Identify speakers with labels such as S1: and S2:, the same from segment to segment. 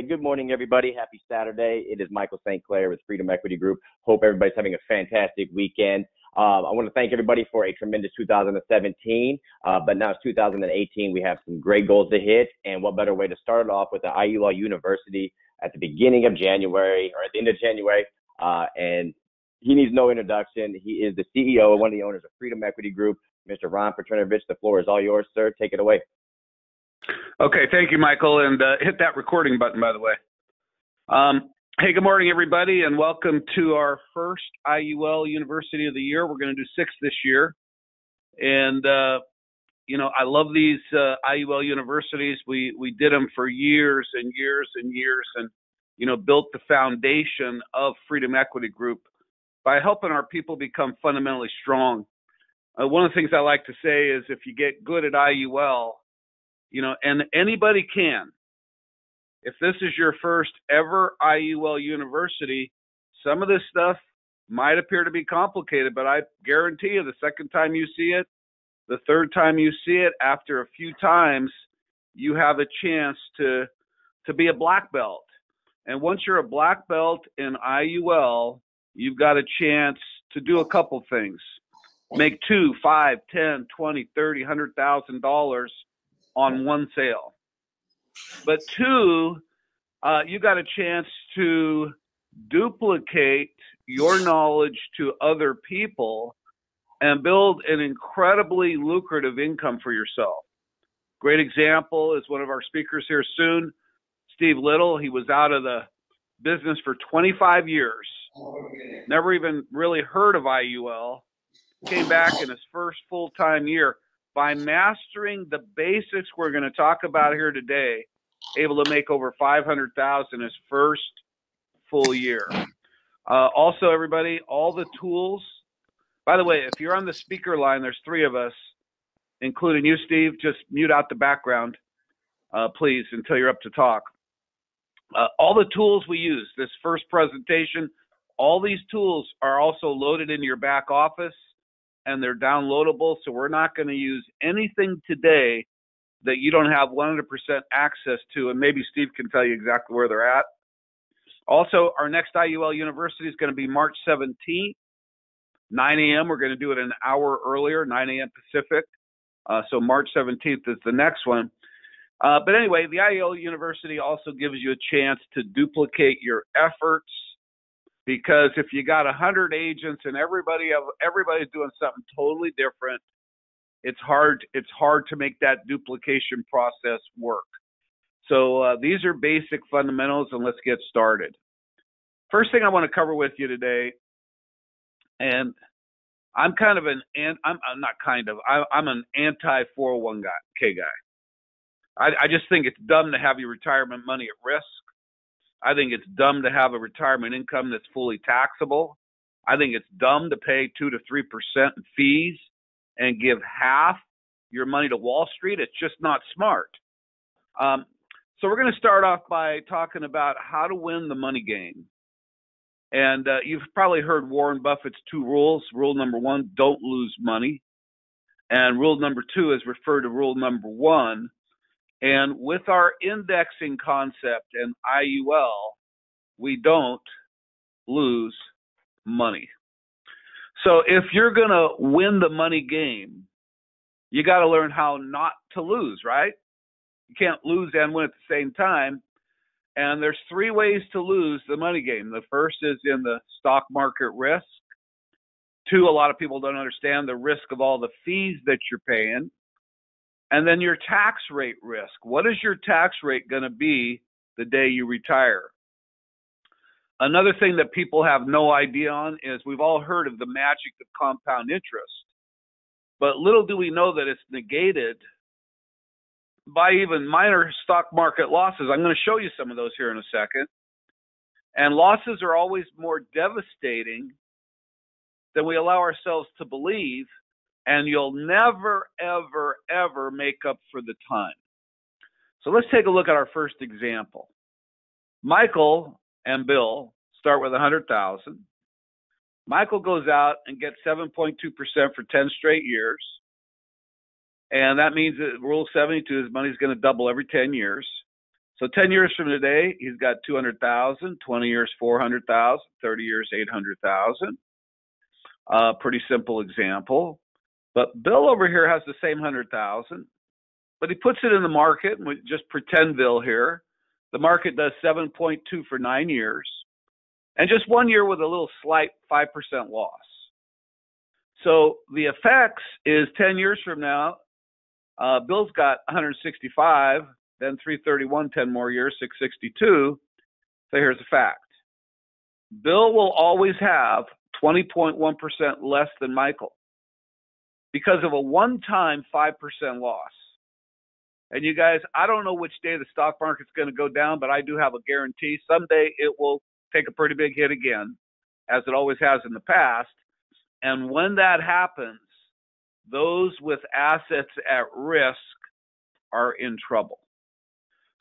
S1: good morning, everybody. Happy Saturday. It is Michael St. Clair with Freedom Equity Group. Hope everybody's having a fantastic weekend. I want to thank everybody for a tremendous 2017, but now it's 2018. We have some great goals to hit, and what better way to start it off with the IUL University at the beginning of January, or at the end of January, and he needs no introduction. He is the CEO and one of the owners of Freedom Equity Group, Mr. Ron Petrinovich. The floor is all yours, sir. Take it away.
S2: Okay, thank you, Michael, and hit that recording button, by the way. Hey, good morning, everybody, and welcome to our first IUL University of the year. We're going to do 6 this year, and I love these IUL universities. We did them for years and years and years, and built the foundation of Freedom Equity Group by helping our people become fundamentally strong. One of the things I like to say is, if you get good at IUL, and anybody can. If this is your first ever IUL university, some of this stuff might appear to be complicated, but I guarantee you the second time you see it, the third time you see it, after a few times, you have a chance to be a black belt. And once you're a black belt in IUL, you've got a chance to do a couple things. Make $2, $5, $10, $20, $30, $100,000 on one sale. But 2, you got a chance to duplicate your knowledge to other people and build an incredibly lucrative income for yourself. Great example is one of our speakers here soon, Steve Little. He was out of the business for 25 years, never even really heard of IUL, came back in his first full-time year. By mastering the basics we're going to talk about here today, able to make over $500,000 his first full year. Also, everybody, all the tools. By the way, if you're on the speaker line, there's 3 of us, including you, Steve. Just mute out the background, please, until you're up to talk. All the tools we use, this first presentation, all these tools are also loaded into your back office, and they're downloadable, so we're not going to use anything today that you don't have 100% access to, and maybe Steve can tell you exactly where they're at. Also, our next IUL University is going to be March 17th, 9 a.m. We're going to do it an hour earlier, 9 a.m. Pacific, so March 17th is the next one. But anyway, the IUL University also gives you a chance to duplicate your efforts, because if you got 100 agents and everybody's doing something totally different, it's hard to make that duplication process work. So these are basic fundamentals, and let's get started. First thing I want to cover with you today, and I'm an anti-401k guy. I just think it's dumb to have your retirement money at risk. I think it's dumb to have a retirement income that's fully taxable. I think it's dumb to pay 2 to 3% in fees and give half your money to Wall Street. It's just not smart. So we're going to start off by talking about how to win the money game. And you've probably heard Warren Buffett's 2 rules. Rule number 1, don't lose money. And rule number 2 is referred to rule number 1. And with our indexing concept and IUL, we don't lose money. So if you're going to win the money game, you got to learn how not to lose, right? You can't lose and win at the same time. And there's 3 ways to lose the money game. The first is in the stock market risk. 2, a lot of people don't understand the risk of all the fees that you're paying. And then your tax rate risk. What is your tax rate going to be the day you retire? Another thing that people have no idea on is, we've all heard of the magic of compound interest, but little do we know that it's negated by even minor stock market losses. I'm going to show you some of those here in a second. And losses are always more devastating than we allow ourselves to believe. And you'll never, ever, ever make up for the time. So let's take a look at our first example. Michael and Bill start with $100,000. Michael goes out and gets 7.2% for 10 straight years. And that means that Rule 72, his money's going to double every 10 years. So 10 years from today, he's got 200,000, 20 years, 400,000, 30 years, 800,000. Pretty simple example. But Bill over here has the same 100,000, but he puts it in the market, and we just pretend Bill here. The market does 7.2 for 9 years, and just 1 year with a little slight 5% loss. So the effects is 10 years from now, Bill's got 165, then 331, 10 more years, 662. So here's the fact. Bill will always have 20.1% less than Michael because of a one-time 5% loss. And you guys, I don't know which day the stock market's going to go down, but I do have a guarantee. Someday it will take a pretty big hit again, as it always has in the past. And when that happens, those with assets at risk are in trouble.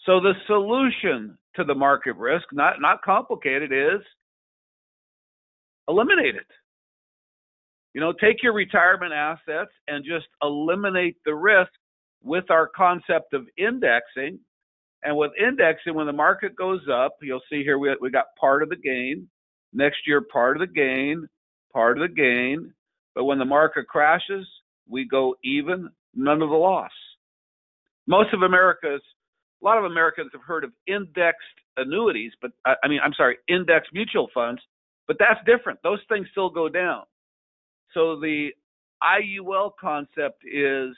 S2: So the solution to the market risk, not complicated, is eliminate it. You know, take your retirement assets and just eliminate the risk with our concept of indexing. And with indexing, when the market goes up, you'll see here we got part of the gain. Next year, part of the gain, part of the gain. But when the market crashes, we go even, none of the loss. A lot of Americans have heard of indexed annuities, but indexed mutual funds, but that's different. Those things still go down. So the IUL concept is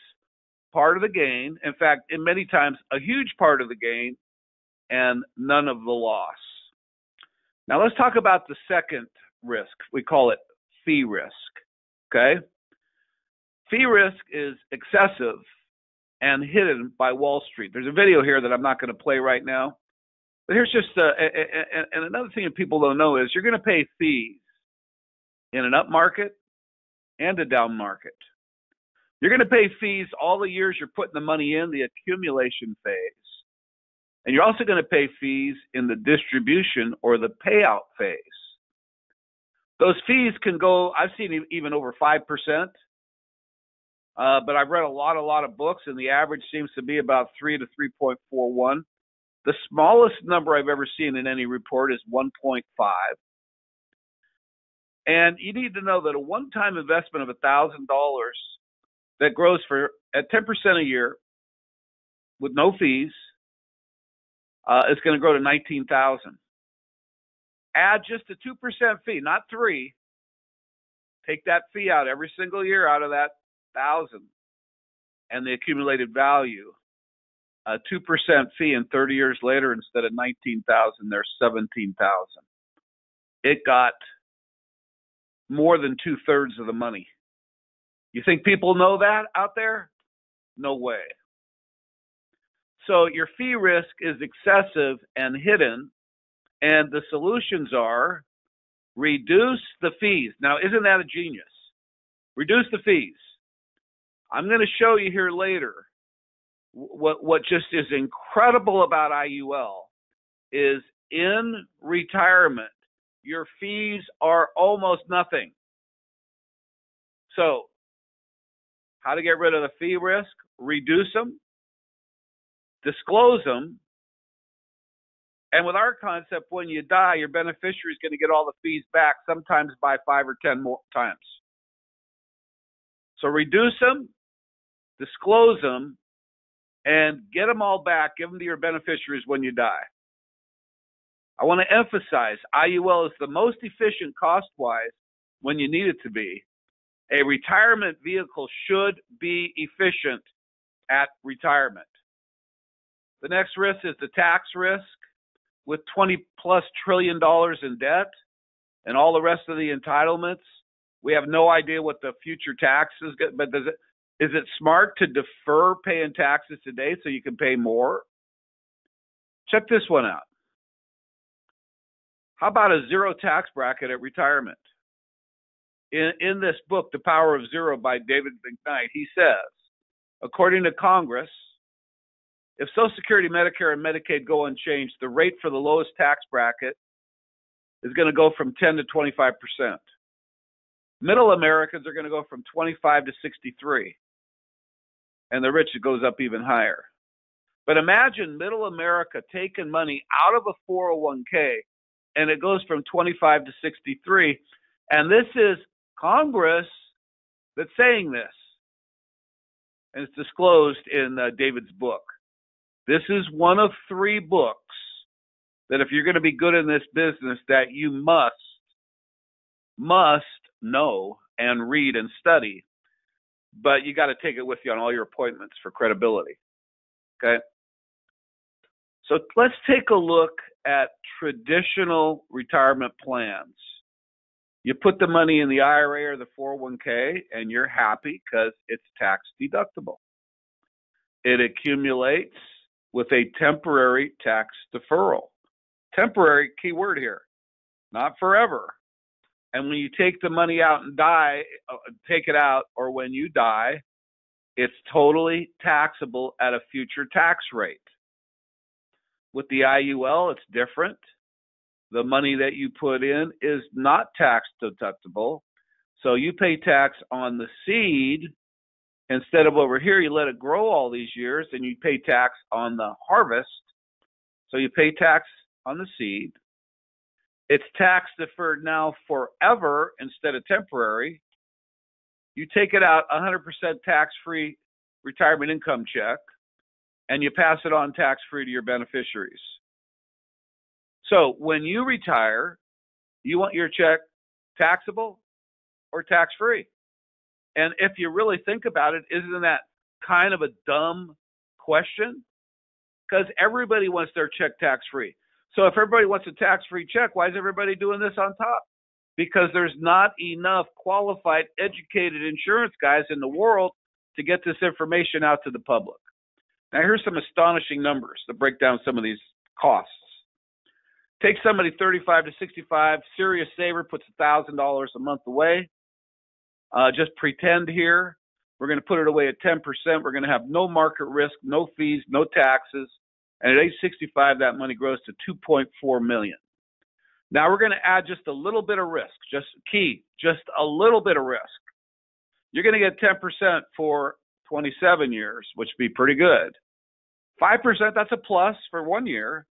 S2: part of the gain. In fact, in many times, a huge part of the gain and none of the loss. Now let's talk about the second risk. We call it fee risk. Okay? Fee risk is excessive and hidden by Wall Street. There's a video here that I'm not going to play right now. But here's just, and another thing that people don't know is you're going to pay fees in an up market and a down market. You're going to pay fees all the years you're putting the money in, the accumulation phase. And you're also going to pay fees in the distribution or the payout phase. Those fees can go, I've seen even over 5%. But I've read a lot of books, and the average seems to be about 3 to 3.41. The smallest number I've ever seen in any report is 1.5. And you need to know that a one-time investment of $1,000 that grows at 10% a year with no fees is going to grow to $19,000. Add just a 2% fee, not 3. Take that fee out every single year out of that 1,000, and the accumulated value, a 2% fee, and 30 years later, instead of 19,000, there's 17,000. It got more than 2/3 of the money. You think people know that out there? No way. So your fee risk is excessive and hidden, and the solutions are reduce the fees. Now, isn't that a genius? Reduce the fees. I'm going to show you here later what just is incredible about IUL is in retirement, your fees are almost nothing. So how to get rid of the fee risk? Reduce them, disclose them, and with our concept, when you die, your beneficiary is going to get all the fees back, sometimes by 5 or 10 more times. So reduce them, disclose them, and get them all back. Give them to your beneficiaries when you die. I want to emphasize IUL is the most efficient cost-wise when you need it to be. A retirement vehicle should be efficient at retirement. The next risk is the tax risk. With $20+ trillion in debt and all the rest of the entitlements, we have no idea what the future taxes get, but is it smart to defer paying taxes today so you can pay more? Check this one out. How about a zero tax bracket at retirement? In this book, The Power of Zero by David McKnight, he says, according to Congress, if Social Security, Medicare, and Medicaid go unchanged, the rate for the lowest tax bracket is going to go from 10 to 25%. Middle Americans are going to go from 25 to 63. And the rich, it goes up even higher. But imagine middle America taking money out of a 401k, and it goes from 25 to 63. And this is Congress that's saying this. And it's disclosed in David's book. This is one of 3 books that if you're going to be good in this business that you must know and read and study. But you got to take it with you on all your appointments for credibility. Okay? So let's take a look at traditional retirement plans. You put the money in the IRA or the 401k and you're happy because it's tax deductible. It accumulates with a temporary tax deferral. Temporary, key word here, not forever. And when you take the money out and take it out, or when you die, it's totally taxable at a future tax rate. With the IUL, it's different. The money that you put in is not tax deductible. So you pay tax on the seed instead of over here, you let it grow all these years and you pay tax on the harvest. So you pay tax on the seed. It's tax deferred now forever instead of temporary. You take it out 100% tax-free retirement income check and you pass it on tax-free to your beneficiaries. So when you retire, you want your check taxable or tax-free? And if you really think about it, isn't that kind of a dumb question? Because everybody wants their check tax-free. So if everybody wants a tax-free check, why is everybody doing this on top? Because there's not enough qualified, educated insurance guys in the world to get this information out to the public. Now, here's some astonishing numbers to break down some of these costs. Take somebody 35 to 65, serious saver, puts $1,000 a month away. Just pretend here. We're going to put it away at 10%. We're going to have no market risk, no fees, no taxes. And at age 65, that money grows to $2.4 million. Now we're going to add just a little bit of risk, just a little bit of risk. You're going to get 10% for 27 years, which would be pretty good. 5%, that's a plus for 1 year.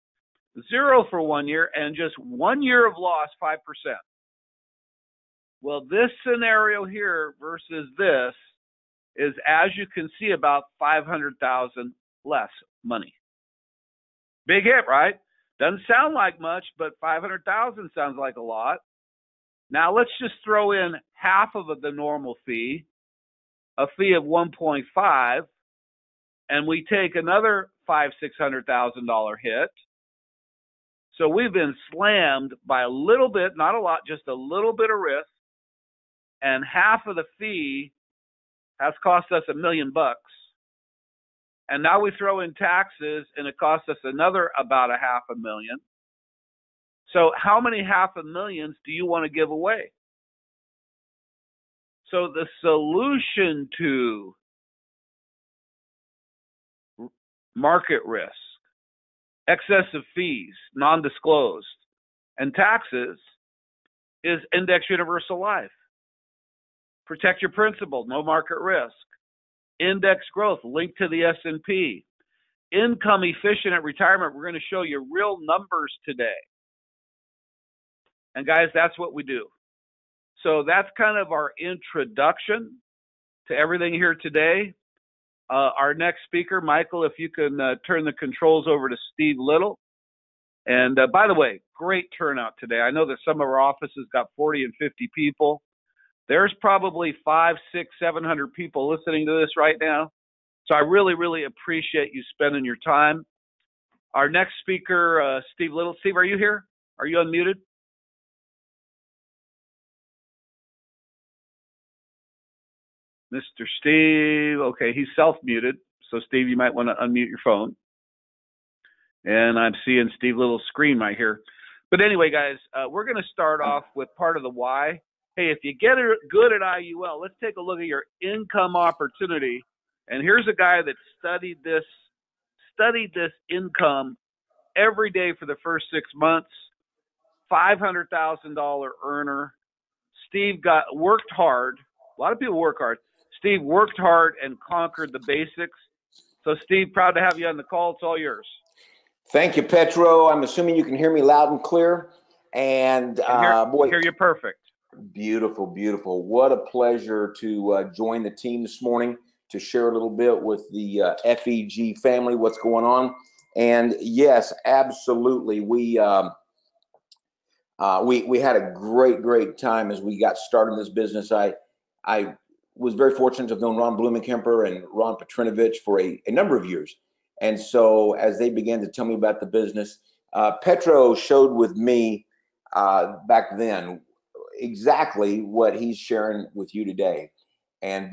S2: 0 for 1 year, and just 1 year of loss, 5%. Well, this scenario here versus this is, as you can see, about $500,000 less money. Big hit, right? Doesn't sound like much, but $500,000 sounds like a lot. Now let's just throw in half of the normal fee, a fee of 1.5, and we take another $600,000 hit. So we've been slammed by a little bit, not a lot, just a little bit of risk, and half of the fee has cost us $1 million. And now we throw in taxes, and it costs us another about $500,000. So how many $500,000 do you want to give away? So the solution to market risk, excessive fees, non-disclosed, and taxes is Index Universal Life. Protect your principal, no market risk. Index growth linked to the S&P. Income efficient at retirement. We're going to show you real numbers today. And guys, that's what we do. So that's kind of our introduction to everything here today. Our next speaker, Michael, if you can turn the controls over to Steve Little. And by the way, great turnout today. I know that some of our offices got 40 and 50 people. There's probably 500, 600, 700 people listening to this right now. So I really, really appreciate you spending your time. Our next speaker, Steve Little. Steve, are you here? Are you unmuted? Mr. Steve, okay, he's self-muted. So Steve, you might want to unmute your phone. And I'm seeing Steve Little's screen right here. But anyway, guys, we're going to start off with part of the why. Hey, if you get good at IUL, let's take a look at your income opportunity. And here's a guy that studied this income every day for the first 6 months, $500,000 earner. Steve worked hard. A lot of people work hard. Steve worked hard and conquered the basics. So, Steve, proud to have you on the call. It's all yours.
S3: Thank you, Petro. I'm assuming you can hear me loud and clear. And boy,
S2: hear you perfect.
S3: Beautiful, beautiful. What a pleasure to join the team this morning to share a little bit with the FEG family what's going on. And yes, absolutely, we had a great time as we got started in this business. I was very fortunate to have known Ron Blumenkemper and Ron Petrinovich for a number of years. And so as they began to tell me about the business, Petro showed with me back then exactly what he's sharing with you today. And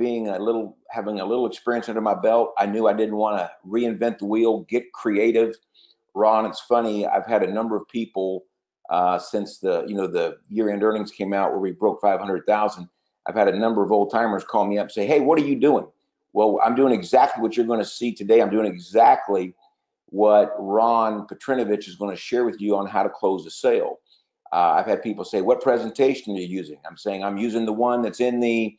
S3: having a little experience under my belt, I knew I didn't want to reinvent the wheel, get creative. Ron, it's funny, I've had a number of people since the year-end earnings came out where we broke 500,000. I've had a number of old timers call me up and say, hey, what are you doing? Well, I'm doing exactly what you're going to see today. I'm doing exactly what Ron Petrinovich is going to share with you on how to close a sale. I've had people say, what presentation are you using? I'm saying I'm using the one that's in the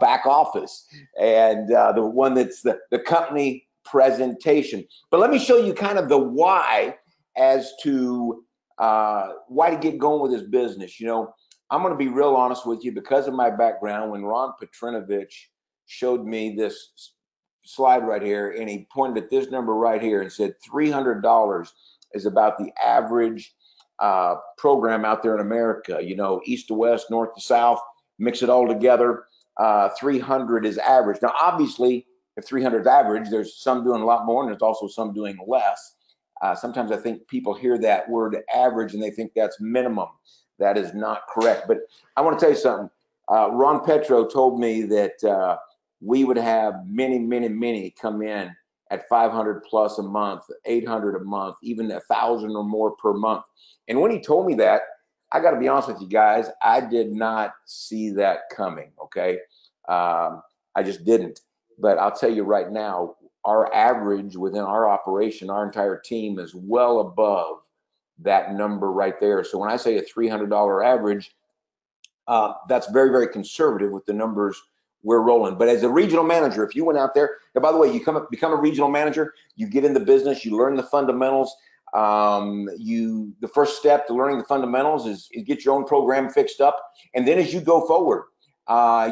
S3: back office and the one that's the company presentation. But let me show you kind of the why as to why to get going with this business. I'm going to be real honest with you because of my background. When Ron Petrinovich showed me this slide right here and he pointed at this number right here and said $300 is about the average program out there in America, east to west, north to south, mix it all together. 300 is average. Now, obviously, if 300 is average, there's some doing a lot more and there's also some doing less. Sometimes I think people hear that word average and they think that's minimum. That is not correct. But I want to tell you something. Ron Petro told me that we would have many come in at 500 plus a month, 800 a month, even 1,000 or more per month. And when he told me that, I got to be honest with you guys, I did not see that coming, okay? I just didn't. But I'll tell you right now, our average within our operation, our entire team is well above that number right there. So when I say a $300 average, that's very conservative with the numbers we're rolling. But as a regional manager, if you went out there, and by the way, you become a regional manager, you get in the business, you learn the fundamentals. The first step to learning the fundamentals is get your own program fixed up. And then as you go forward,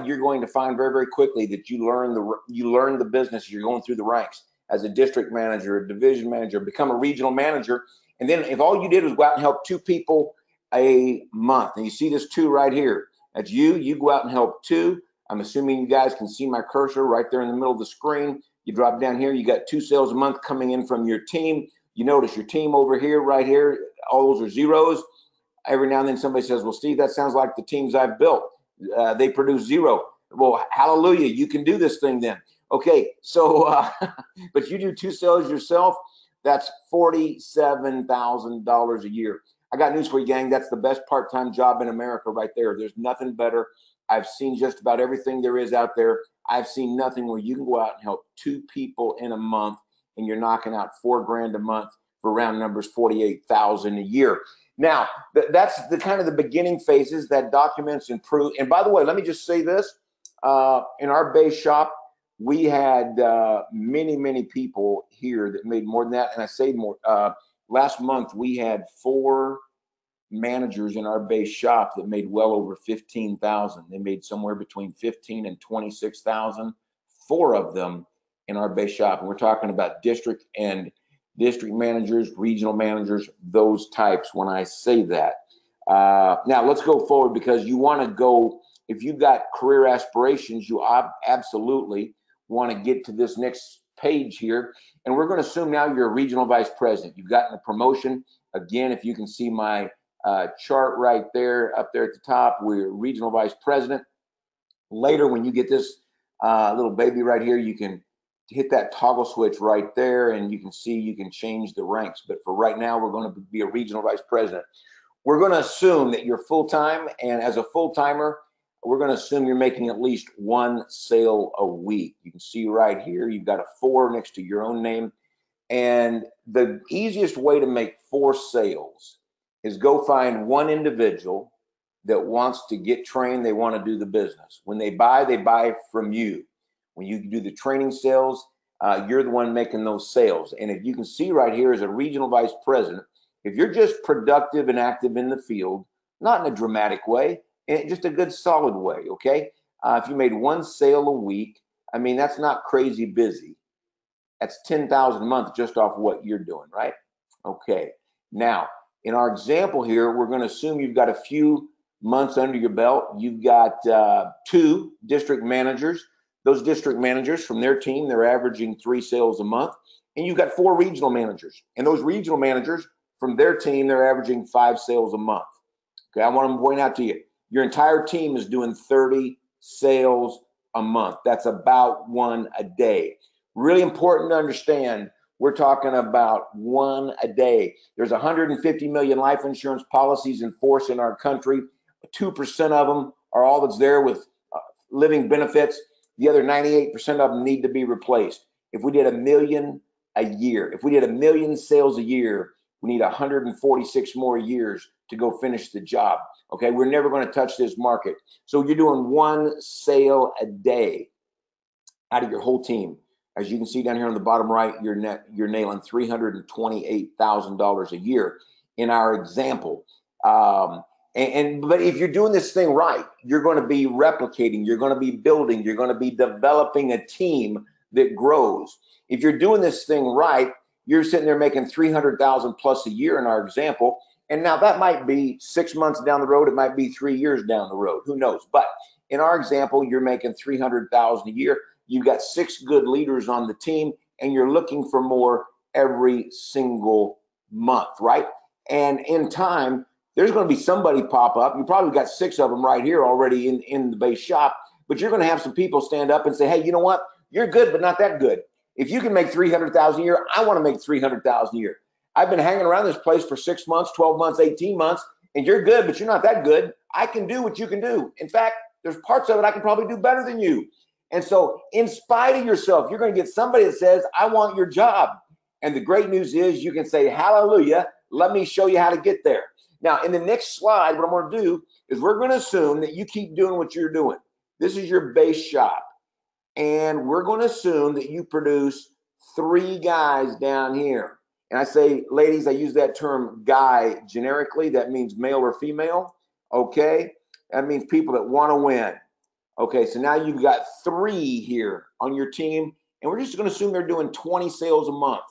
S3: you're going to find very quickly that you learn the business. You're going through the ranks as a district manager, a division manager, become a regional manager. And then if all you did was go out and help 2 people a month, and you see this 2 right here, that's you go out and help 2. I'm assuming you guys can see my cursor right there in the middle of the screen. You drop down here, you got 2 sales a month coming in from your team. You notice your team over here, right here, all those are zeros. Every now and then somebody says, well, Steve, that sounds like the teams I've built. They produce 0. Well, hallelujah, you can do this thing then. Okay, so, but you do 2 sales yourself, that's $47,000 a year. I got news for you, gang. That's the best part-time job in America right there. There's nothing better. I've seen just about everything there is out there. I've seen nothing where you can go out and help 2 people in a month and you're knocking out $4 grand a month for round numbers, 48,000 a year. Now, that's the kind of the beginning phases that documents and prove. And by the way, let me just say this. In our base shop, we had many people here that made more than that. And I say more. Last month, we had 4 managers in our base shop that made well over 15,000. They made somewhere between 15 and 26,000. 4 of them in our base shop, and we're talking about district managers, regional managers, those types. When I say that, now let's go forward, because you want to go. If you've got career aspirations, you absolutely want to get to this next page here. And we're going to assume now you're a regional vice president. You've gotten a promotion. Again, if you can see my chart right there, up there at the top, we're regional vice president. Later, when you get this little baby right here, you can hit that toggle switch right there, and you can see you can change the ranks. But for right now, we're going to be a regional vice president. We're going to assume that you're full-time, and as a full-timer, we're going to assume you're making at least 1 sale a week. You can see right here, you've got a 4 next to your own name. And the easiest way to make 4 sales is go find 1 individual that wants to get trained. They want to do the business. When they buy from you. When you do the training sales, you're the one making those sales. And if you can see right here as a regional vice president, if you're just productive and active in the field, not in a dramatic way, in just a good solid way, okay? If you made one sale a week, I mean, that's not crazy busy. That's 10,000 a month just off what you're doing, right? Okay. Now, in our example here, we're going to assume you've got a few months under your belt. You've got 2 district managers. Those district managers from their team, they're averaging 3 sales a month. And you've got 4 regional managers. And those regional managers from their team, they're averaging 5 sales a month. Okay, I want to point out to you, your entire team is doing 30 sales a month. That's about 1 a day. Really important to understand, we're talking about 1 a day. There's 150 million life insurance policies in force in our country. 2% of them are all that's there with living benefits. The other 98% of them need to be replaced. If we did 1 million a year, if we did 1 million sales a year, we need 146 more years to go finish the job. Okay, we're never going to touch this market. So you're doing 1 sale a day out of your whole team. As you can see down here on the bottom right, you're nailing $328,000 a year in our example. But if you're doing this thing right, you're going to be replicating, you're going to be building, you're going to be developing a team that grows. If you're doing this thing right, you're sitting there making $300,000 plus a year in our example. And now that might be 6 months down the road. It might be 3 years down the road. Who knows? But in our example, you're making $300,000 a year. You've got 6 good leaders on the team, and you're looking for more every single month, right? And in time, there's going to be somebody pop up. You probably got 6 of them right here already in the base shop, but you're going to have some people stand up and say, hey, you know what? You're good, but not that good. If you can make $300,000 a year, I want to make $300,000 a year. I've been hanging around this place for 6 months, 12 months, 18 months, and you're good, but you're not that good. I can do what you can do. In fact, there's parts of it I can probably do better than you. And so in spite of yourself, you're going to get somebody that says, I want your job. And the great news is you can say, hallelujah, let me show you how to get there. Now, in the next slide, what I'm going to do is we're going to assume that you keep doing what you're doing. This is your base shop. And we're going to assume that you produce 3 guys down here. And I say, ladies, I use that term guy generically. That means male or female. Okay. That means people that want to win. Okay. So now you've got 3 here on your team. And we're just going to assume they're doing 20 sales a month.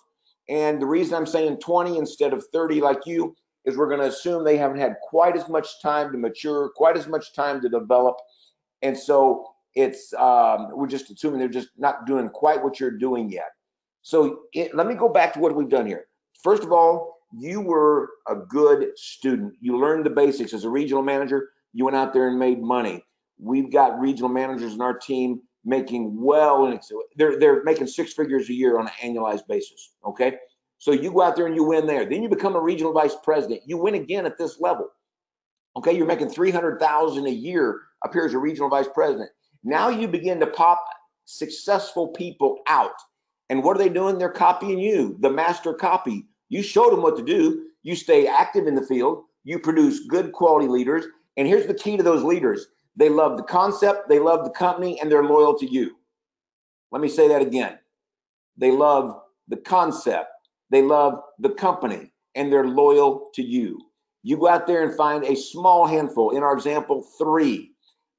S3: And the reason I'm saying 20 instead of 30 like you is we're going to assume they haven't had quite as much time to mature, quite as much time to develop. And so it's we're just assuming they're just not doing quite what you're doing yet. So let me go back to what we've done here. First of all, you were a good student. You learned the basics. As a regional manager, you went out there and made money. We've got regional managers in our team making they're making 6 figures a year on an annualized basis. Okay, so you go out there and you win there. Then you become a regional vice president. You win again at this level. Okay, you're making $300,000 a year up here as a regional vice president. Now you begin to pop successful people out. And what are they doing? They're copying you, the master copy. You showed them what to do. You stay active in the field. You produce good quality leaders. And here's the key to those leaders. They love the concept, they love the company, and they're loyal to you. Let me say that again. They love the concept, they love the company, and they're loyal to you. You go out there and find a small handful, in our example, 3.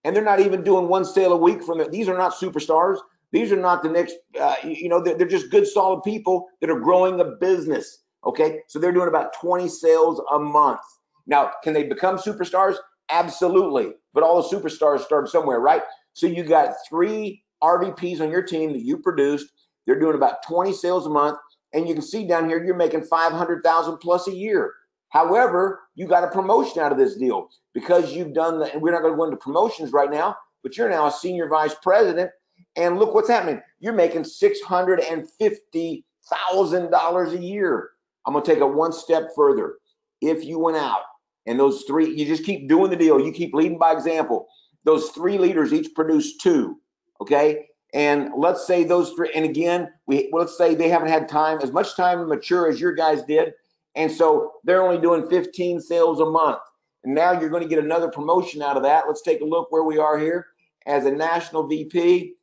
S3: And they're not even doing 1 sale a week from it. These are not superstars. These are not the next, they're just good, solid people that are growing a business. Okay. So they're doing about 20 sales a month. Now, can they become superstars? Absolutely. But all the superstars start somewhere, right? So you got 3 RVPs on your team that you produced. They're doing about 20 sales a month. And you can see down here, you're making $500,000 plus a year. However, you got a promotion out of this deal because you've done and we're not going to go into promotions right now, but you're now a senior vice president. And look what's happening. You're making $650,000 a year. I'm going to take it 1 step further. If you went out and those 3, you just keep doing the deal. You keep leading by example. Those 3 leaders each produce 2. Okay. And let's say those 3, and again, let's say they haven't had as much time to mature as your guys did. And so they're only doing 15 sales a month. And now you're going to get another promotion out of that. Let's take a look where we are here as a national VP.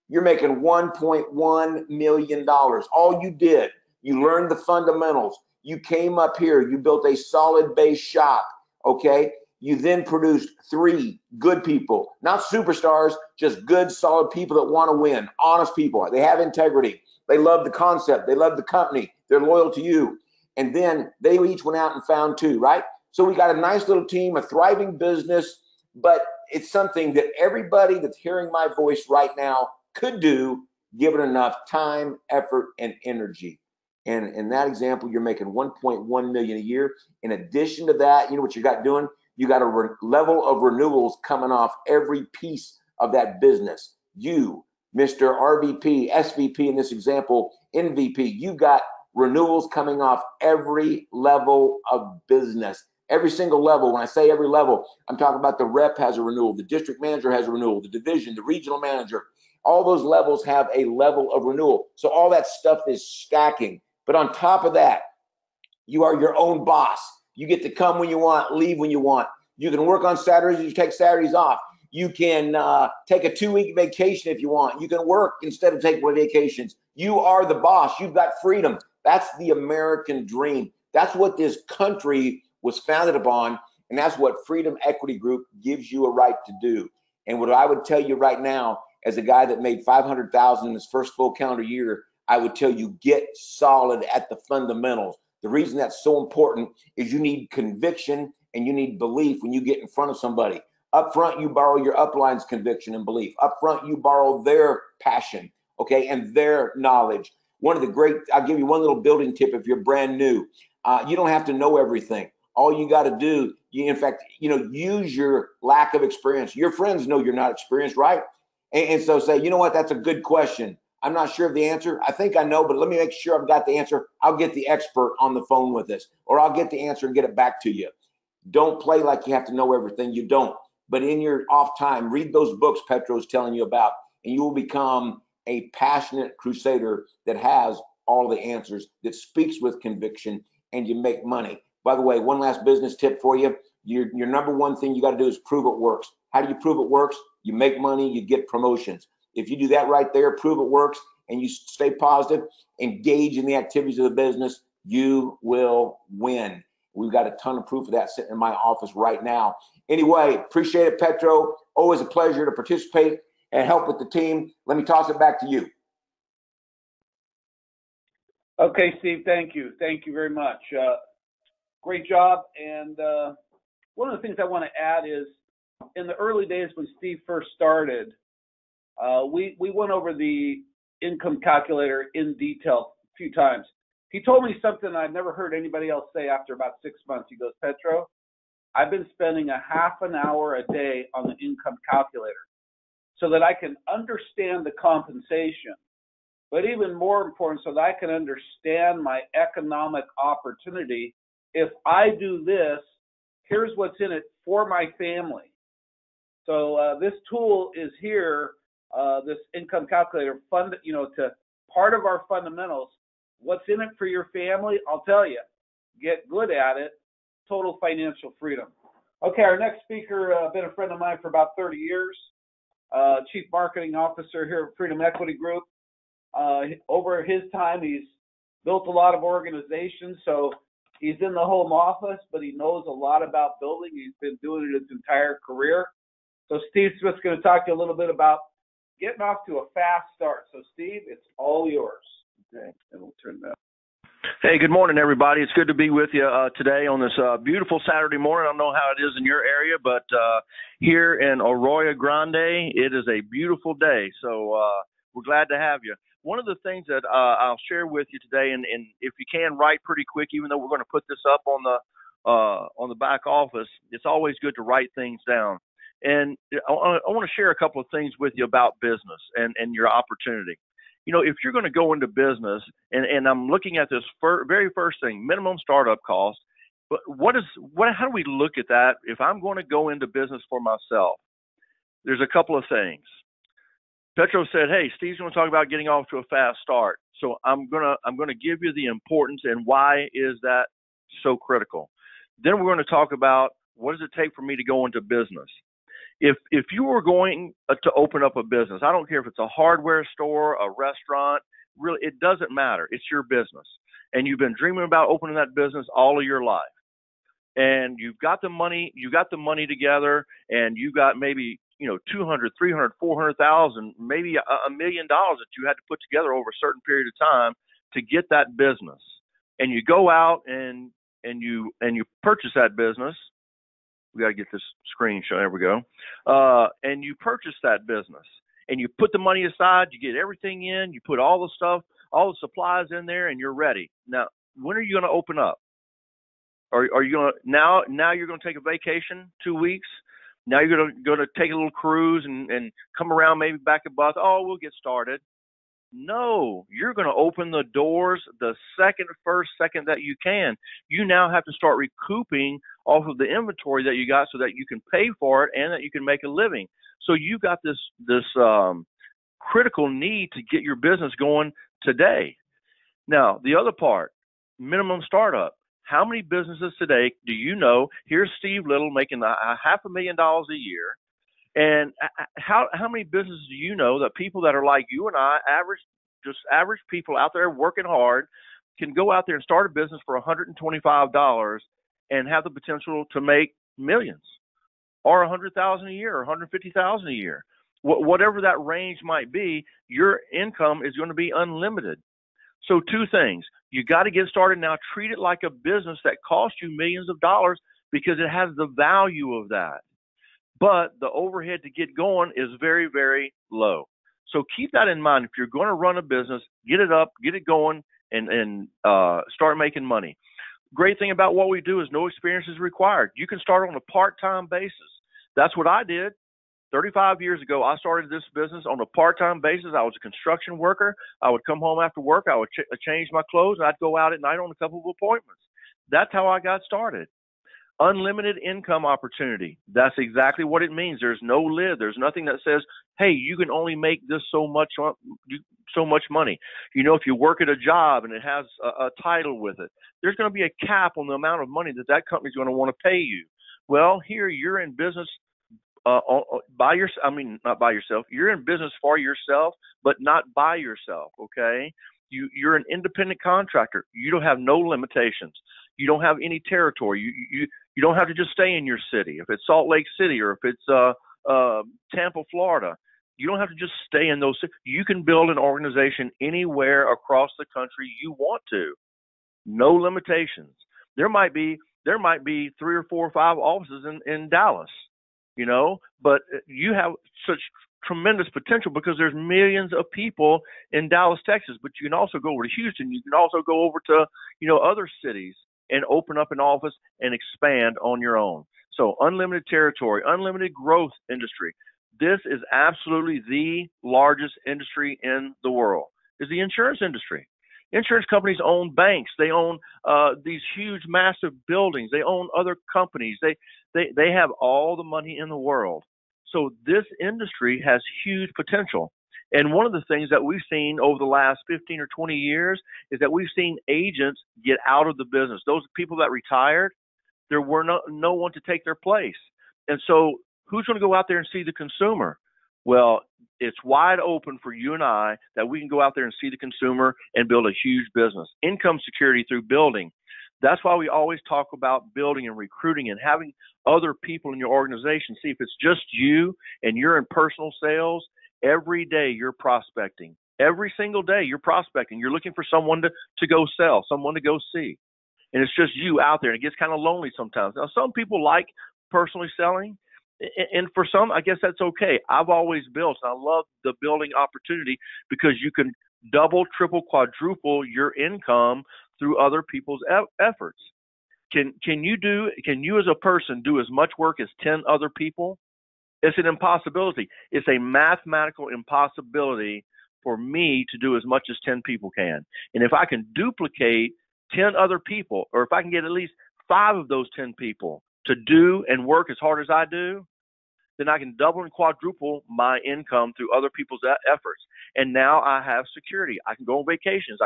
S3: you're making $1.1 million. All you did, you learned the fundamentals. You came up here, you built a solid base shop, okay? You then produced 3 good people, not superstars, just good, solid people that want to win, honest people. They have integrity. They love the concept. They love the company. They're loyal to you. And then they each went out and found 2, right? So we got a nice little team, a thriving business, but it's something that everybody that's hearing my voice right now could do, given enough time, effort, and energy. And in that example, you're making $1.1 million a year. In addition to that, you know what you got doing? You got a level of renewals coming off every piece of that business. You, Mr. RVP, SVP in this example, MVP, you got renewals coming off every level of business. Every single level. When I say every level, I'm talking about the rep has a renewal, the district manager has a renewal, the division, the regional manager. All those levels have a level of renewal. So all that stuff is stacking. But on top of that, you are your own boss. You get to come when you want, leave when you want. You can work on Saturdays, you take Saturdays off. You can take a 2-week vacation if you want. You can work instead of taking vacations. You are the boss. You've got freedom. That's the American dream. That's what this country was founded upon, and that's what Freedom Equity Group gives you a right to do. And what I would tell you right now, as a guy that made $500,000 in his first full calendar year, I would tell you, get solid at the fundamentals. The reason that's so important is you need conviction and you need belief when you get in front of somebody. Up front, you borrow your upline's conviction and belief. Up front, you borrow their passion, okay, and their knowledge. One of the great, I'll give you one little building tip if you're brand new. You don't have to know everything. All you got to do, in fact, use your lack of experience. Your friends know you're not experienced, right? And so say, you know what, that's a good question. I'm not sure of the answer. I think I know, but let me make sure I've got the answer. I'll get the expert on the phone with us, or I'll get the answer and get it back to you. Don't play like you have to know everything. You don't. But in your off time, read those books Petro's telling you about, and you will become a passionate crusader that has all the answers, that speaks with conviction, and you make money. By the way, one last business tip for you. Your number one thing you got to do is prove it works. How do you prove it works? You make money, you get promotions. If you do that right there, prove it works, and you stay positive, engage in the activities of the business, you will win. We've got a ton of proof of that sitting in my office right now. Anyway, appreciate it, Petro. Always a pleasure to participate and help with the team. Let me toss it back to you.
S2: Okay, Steve, thank you. Thank you very much. Great job. And one of the things I want to add is, in the early days when Steve first started, we went over the income calculator in detail a few times. He told me something I've never heard anybody else say after about 6 months. He goes, Petro, I've been spending a half an hour a day on the income calculator so that I can understand the compensation, but even more important, so that I can understand my economic opportunity. If I do this, here's what's in it for my family. So this tool is here, this income calculator, to part of our fundamentals. What's in it for your family? I'll tell you, get good at it. Total financial freedom. Okay, our next speaker, been a friend of mine for about 30 years, Chief Marketing Officer here at Freedom Equity Group. Over his time, he's built a lot of organizations, so he's in the home office, but he knows a lot about building. He's been doing it his entire career. So Steve Smith's going to talk to you a little bit about getting off to a fast start. So Steve, it's all yours. Okay, and we'll turn that.
S4: Hey, good morning, everybody. It's good to be with you today on this beautiful Saturday morning. I don't know how it is in your area, but here in Arroyo Grande, it is a beautiful day. So we're glad to have you. One of the things that I'll share with you today, and if you can write pretty quick, even though we're going to put this up on the back office, it's always good to write things down. And I want to share a couple of things with you about business and your opportunity. If you're going to go into business, and I'm looking at this very first thing, minimum startup cost, but how do we look at that if I'm going to go into business for myself? There's a couple of things. Petro said, hey, Steve's going to talk about getting off to a fast start. So I'm going to give you the importance and why is that so critical. Then we're going to talk about what does it take for me to go into business. If you were going to open up a business, I don't care if it's a hardware store, a restaurant, really, it doesn't matter. It's your business. And you've been dreaming about opening that business all of your life. And you've got the money together, and you got maybe, 200, 300, 400,000, maybe $1 million that you had to put together over a certain period of time to get that business. And you go out and you purchase that business. We got to get this screen show. There we go. And you purchase that business, and you put the money aside. You get everything in. You put all the stuff, all the supplies in there, and you're ready. Now, when are you going to open up? Are you going to now you're going to take a vacation 2 weeks? Now you're going to take a little cruise and come around maybe back at Bus. Oh, we'll get started. No, you're going to open the doors the first second that you can. You now have to start recouping off of the inventory that you got so that you can pay for it and that you can make a living. So you got this critical need to get your business going today. Now, the other part, minimum startup. How many businesses today do you know? Here's Steve Little making $500,000 a year. And how many businesses do you know that people that are like you and I, average people out there working hard, can go out there and start a business for $125 and have the potential to make millions, or $100,000 a year, or $150,000 a year? Whatever that range might be, your income is going to be unlimited. So two things. You got to get started now. Treat it like a business that costs you millions of dollars because it has the value of that. But the overhead to get going is very, very low. So keep that in mind. If you're going to run a business, get it up, get it going, and start making money. Great thing about what we do is no experience is required. You can start on a part-time basis. That's what I did. 35 years ago, I started this business on a part-time basis. I was a construction worker. I would come home after work. I would change my clothes, and I'd go out at night on a couple of appointments. That's how I got started. Unlimited income opportunity. That's exactly what it means. There's no lid. There's nothing that says, hey, you can only make this so much money. If you work at a job and it has a title with it, there's going to be a cap on the amount of money that company's going to want to pay you. Well, here you're in business not by yourself. You're in business for yourself, but not by yourself. Okay. You're an independent contractor. You don't have no limitations. You don't have any territory. You don't have to just stay in your city. If it's Salt Lake City or if it's Tampa, Florida, you don't have to just stay in those cities. You can build an organization anywhere across the country you want to. No limitations. There might be 3 or 4 or 5 offices in Dallas. But you have such tremendous potential because there's millions of people in Dallas, Texas. But you can also go over to Houston. You can also go over to, other cities and open up an office and expand on your own. So unlimited territory, unlimited growth industry. This is absolutely the largest industry in the world, is the insurance industry. Insurance companies own banks. They own these huge, massive buildings. They own other companies. They have all the money in the world. So this industry has huge potential. And one of the things that we've seen over the last 15 or 20 years is that we've seen agents get out of the business. Those people that retired, there were no one to take their place. And so who's going to go out there and see the consumer? Well, it's wide open for you and I that we can go out there and see the consumer and build a huge business. Income security through building. That's why we always talk about building and recruiting and having other people in your organization. See, if it's just you and you're in personal sales, every day you're prospecting. Every single day you're prospecting. You're looking for someone to go sell, someone to go see. And it's just you out there. And it gets kind of lonely sometimes. Now, some people like personally selling. And for some, I guess that's okay. I've always built, and I love the building opportunity because you can double, triple, quadruple your income through other people's efforts. Can you as a person do as much work as 10 other people? It's an impossibility. It's a mathematical impossibility for me to do as much as 10 people can. And if I can duplicate 10 other people, or if I can get at least 5 of those 10 people to do and work as hard as I do, then I can double and quadruple my income through other people's efforts. And now I have security. I can go on vacations.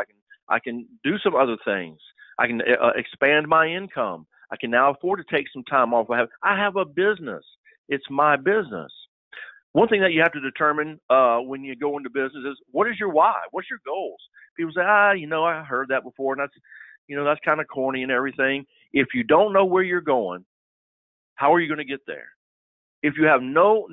S4: I can do some other things. I can expand my income. I can now afford to take some time off. I have a business. It's my business. One thing that you have to determine when you go into business is, what is your why? What's your goals? People say, I heard that before, and that's kind of corny and everything. If you don't know where you're going, how are you going to get there? If you have no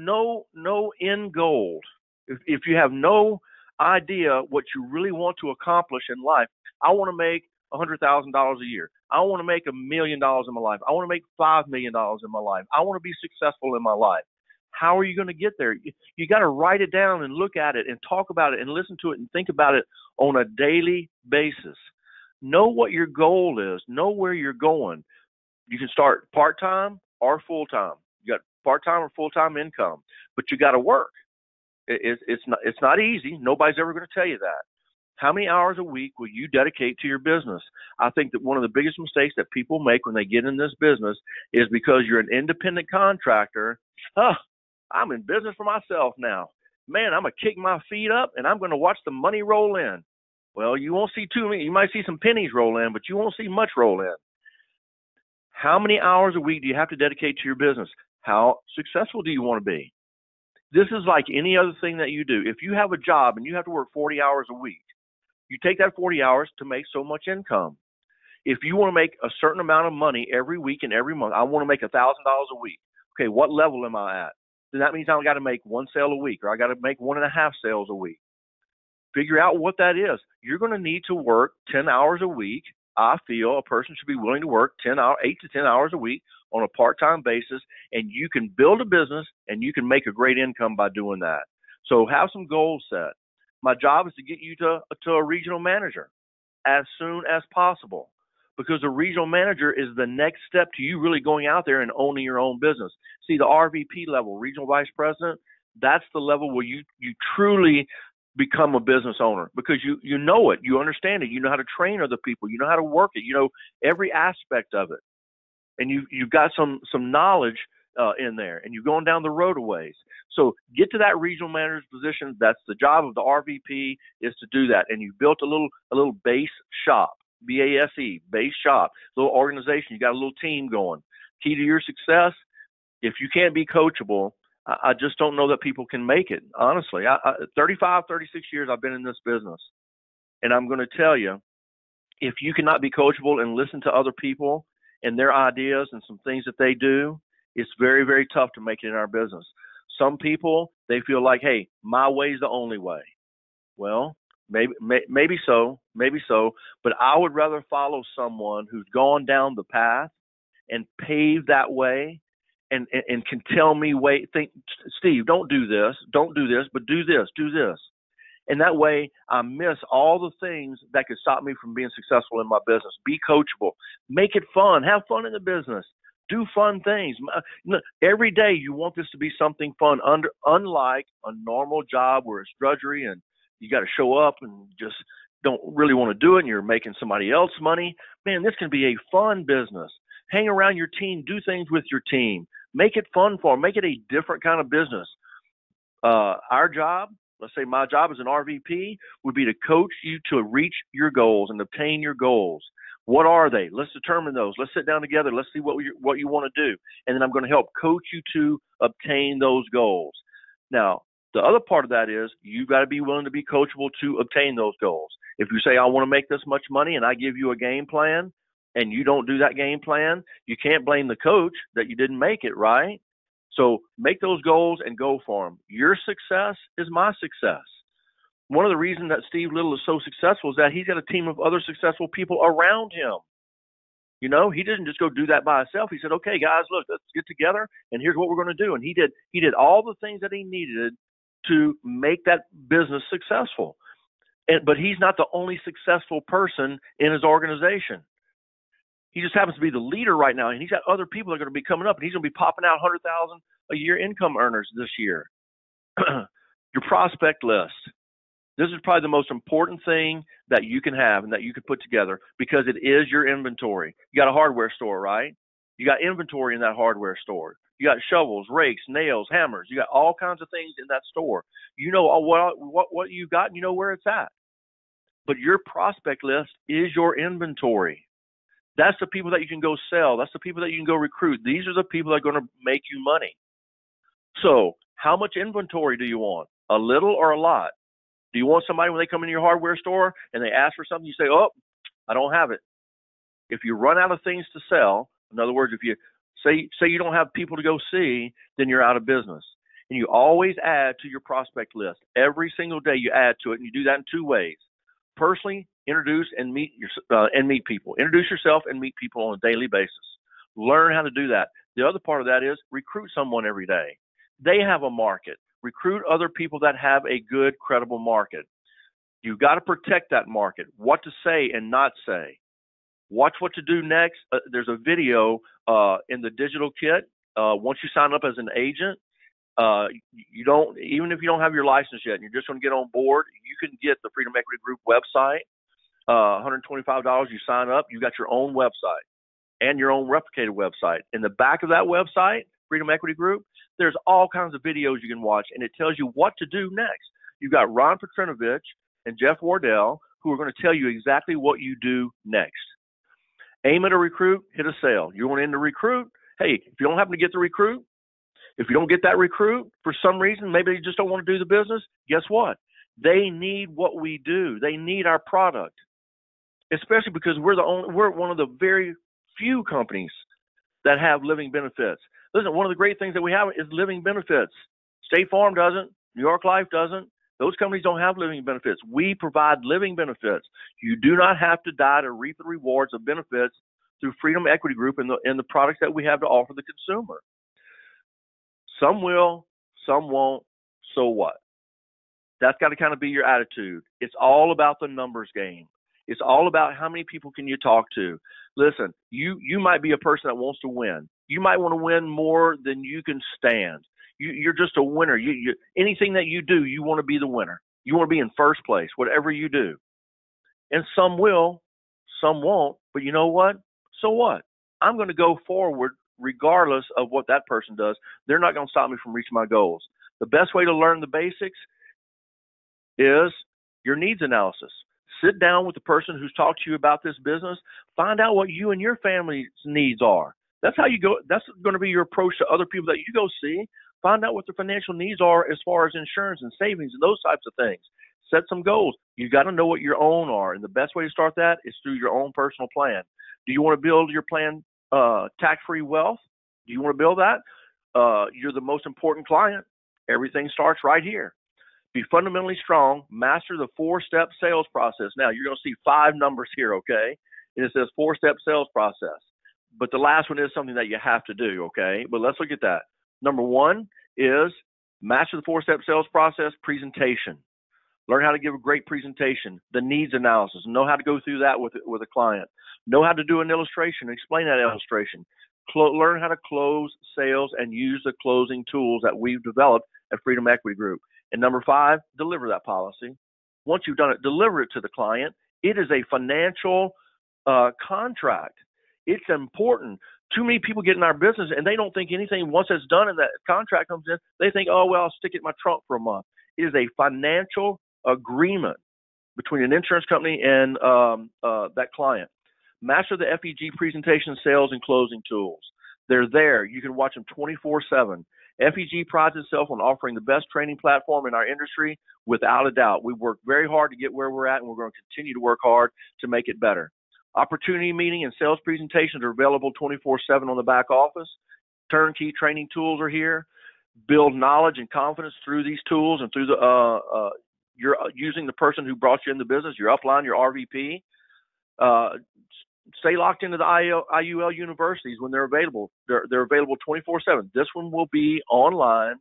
S4: end goal, if you have no idea what you really want to accomplish in life, I want to make $100,000 a year. I want to make $1 million in my life. I want to make $5 million in my life. I want to be successful in my life. How are you going to get there? You got to write it down and look at it and talk about it and listen to it and think about it on a daily basis. Know what your goal is. Know where you're going. You can start part-time or full-time. You got part-time or full-time income, but you got to work. It's not easy. Nobody's ever going to tell you that. How many hours a week will you dedicate to your business? I think that one of the biggest mistakes that people make when they get in this business is because you're an independent contractor. I'm in business for myself now. Man, I'm going to kick my feet up and I'm going to watch the money roll in. Well, you won't see too many. You might see some pennies roll in, but you won't see much roll in. How many hours a week do you have to dedicate to your business? How successful do you want to be? This is like any other thing that you do. If you have a job and you have to work 40 hours a week, you take that 40 hours to make so much income. If you want to make a certain amount of money every week and every month, I want to make $1,000 a week. Okay, what level am I at? Then that means I got to make 1 sale a week, or I got to make 1.5 sales a week. Figure out what that is. You're going to need to work 10 hours a week. I feel a person should be willing to work 8 to 10 hours a week on a part-time basis, and you can build a business and you can make a great income by doing that. So have some goals set. My job is to get you to a regional manager as soon as possible, because a regional manager is the next step to you really going out there and owning your own business. See, the RVP level, regional vice president, that's the level where you truly become a business owner, because you know it, you understand it, you know how to train other people, you know how to work it, you know every aspect of it, and you've got some knowledge in there, and you're going down the road a ways. So get to that regional manager's position. That's the job of the RVP, is to do that. And you built a little base shop, BASE, base shop, little organization. You got a little team going. Key to your success: if you can't be coachable, I just don't know that people can make it. Honestly, 35, 36 years I've been in this business, and I'm going to tell you, if you cannot be coachable and listen to other people and their ideas and some things that they do, it's very, very tough to make it in our business. Some people, they feel like, hey, my way is the only way. Well, maybe so, but I would rather follow someone who's gone down the path and paved that way and can tell me, Steve, don't do this, but do this. And that way I miss all the things that could stop me from being successful in my business. Be coachable. Make it fun. Have fun in the business. Do fun things. Every day you want this to be something fun, unlike a normal job where it's drudgery and you got to show up and just don't really want to do it and you're making somebody else money. Man, this can be a fun business. Hang around your team. Do things with your team. Make it fun for them. Make it a different kind of business. Our job, let's say my job as an RVP, would be to coach you to reach your goals and obtain your goals. What are they? Let's determine those. Let's sit down together. Let's see what you want to do. And then I'm going to help coach you to obtain those goals. Now, the other part of that is you've got to be willing to be coachable to obtain those goals. If you say, I want to make this much money, and I give you a game plan and you don't do that game plan, you can't blame the coach that you didn't make it, right? So make those goals and go for them. Your success is my success. One of the reasons that Steve Little is so successful is that he's got a team of other successful people around him. You know, he didn't just go do that by himself. He said, okay, guys, look, let's get together, and here's what we're going to do. And he did all the things that he needed to make that business successful. But he's not the only successful person in his organization. He just happens to be the leader right now, and he's got other people that are going to be coming up, and he's going to be popping out 100,000 a year income earners this year. Your prospect list. This is probably the most important thing that you can have and that you can put together, because it is your inventory. You got a hardware store, right? You got inventory in that hardware store. You got shovels, rakes, nails, hammers. You got all kinds of things in that store. You know what you got, and you know where it's at. But your prospect list is your inventory. That's the people that you can go sell. That's the people that you can go recruit. These are the people that are going to make you money. So how much inventory do you want? A little or a lot? Do you want somebody when they come into your hardware store and they ask for something, you say, oh, I don't have it. If you run out of things to sell, in other words, if you say you don't have people to go see, then you're out of business. And you always add to your prospect list. Every single day you add to it, and you do that in two ways. Personally, introduce and meet people. Introduce yourself and meet people on a daily basis. Learn how to do that. The other part of that is recruit someone every day. They have a market. Recruit other people that have a good, credible market. You've got to protect that market. What to say and not say. Watch what to do next. There's a video in the digital kit. Once you sign up as an agent, you don't, even if you don't have your license yet and you're just going to get on board, you can get the Freedom Equity Group website. $125, you sign up, you got your own website and your own replicated website. In the back of that website, Freedom Equity Group, there's all kinds of videos you can watch, and it tells you what to do next. You've got Ron Petrinovich and Jeff Wardell who are going to tell you exactly what you do next. Aim at a recruit, hit a sale. You want in to recruit? Hey, if you don't happen to get the recruit, if you don't get that recruit for some reason, maybe they just don't want to do the business, guess what? They need what we do. They need our product, especially because we're one of the very few companies that have living benefits. Listen, one of the great things that we have is living benefits. State Farm doesn't. New York Life doesn't. Those companies don't have living benefits. We provide living benefits. You do not have to die to reap the rewards of benefits through Freedom Equity Group and the products that we have to offer the consumer. Some will, some won't, so what? That's got to kind of be your attitude. It's all about the numbers game. It's all about how many people can you talk to. Listen, you might be a person that wants to win. You might want to win more than you can stand. You're just a winner. Anything that you do, you want to be the winner. You want to be in first place, whatever you do. And some will, some won't. But you know what? So what? I'm going to go forward regardless of what that person does. They're not going to stop me from reaching my goals. The best way to learn the basics is your needs analysis. Sit down with the person who's talked to you about this business. Find out what you and your family's needs are. That's how you go. That's going to be your approach to other people that you go see. Find out what their financial needs are as far as insurance and savings and those types of things. Set some goals. You got to know what your own are. And the best way to start that is through your own personal plan. Do you want to build your plan tax-free wealth? Do you want to build that? You're the most important client. Everything starts right here. Be fundamentally strong. Master the 4-step sales process. Now, you're going to see 5 numbers here, okay? And it says 4-step sales process. But the last one is something that you have to do, okay? But let's look at that. Number 1 is master the 4-step sales process, presentation. Learn how to give a great presentation, the needs analysis, know how to go through that with a client. Know how to do an illustration, explain that illustration. Learn how to close sales and use the closing tools that we've developed at Freedom Equity Group. And number 5, deliver that policy. Once you've done it, deliver it to the client. It is a financial contract. It's important. Too many people get in our business and they don't think anything, once it's done and that contract comes in, they think, oh, well, I'll stick it in my trunk for a month. It is a financial agreement between an insurance company and that client. Master the FEG presentation, sales, and closing tools. They're there. You can watch them 24/7. FEG prides itself on offering the best training platform in our industry, without a doubt. We've worked very hard to get where we're at, and we're going to continue to work hard to make it better. Opportunity meeting and sales presentations are available 24/7 on the back office. Turnkey training tools are here. Build knowledge and confidence through these tools and through you're using the person who brought you in the business, your upline, your RVP. Stay locked into the IUL universities when they're available. They're available 24/7. This one will be online,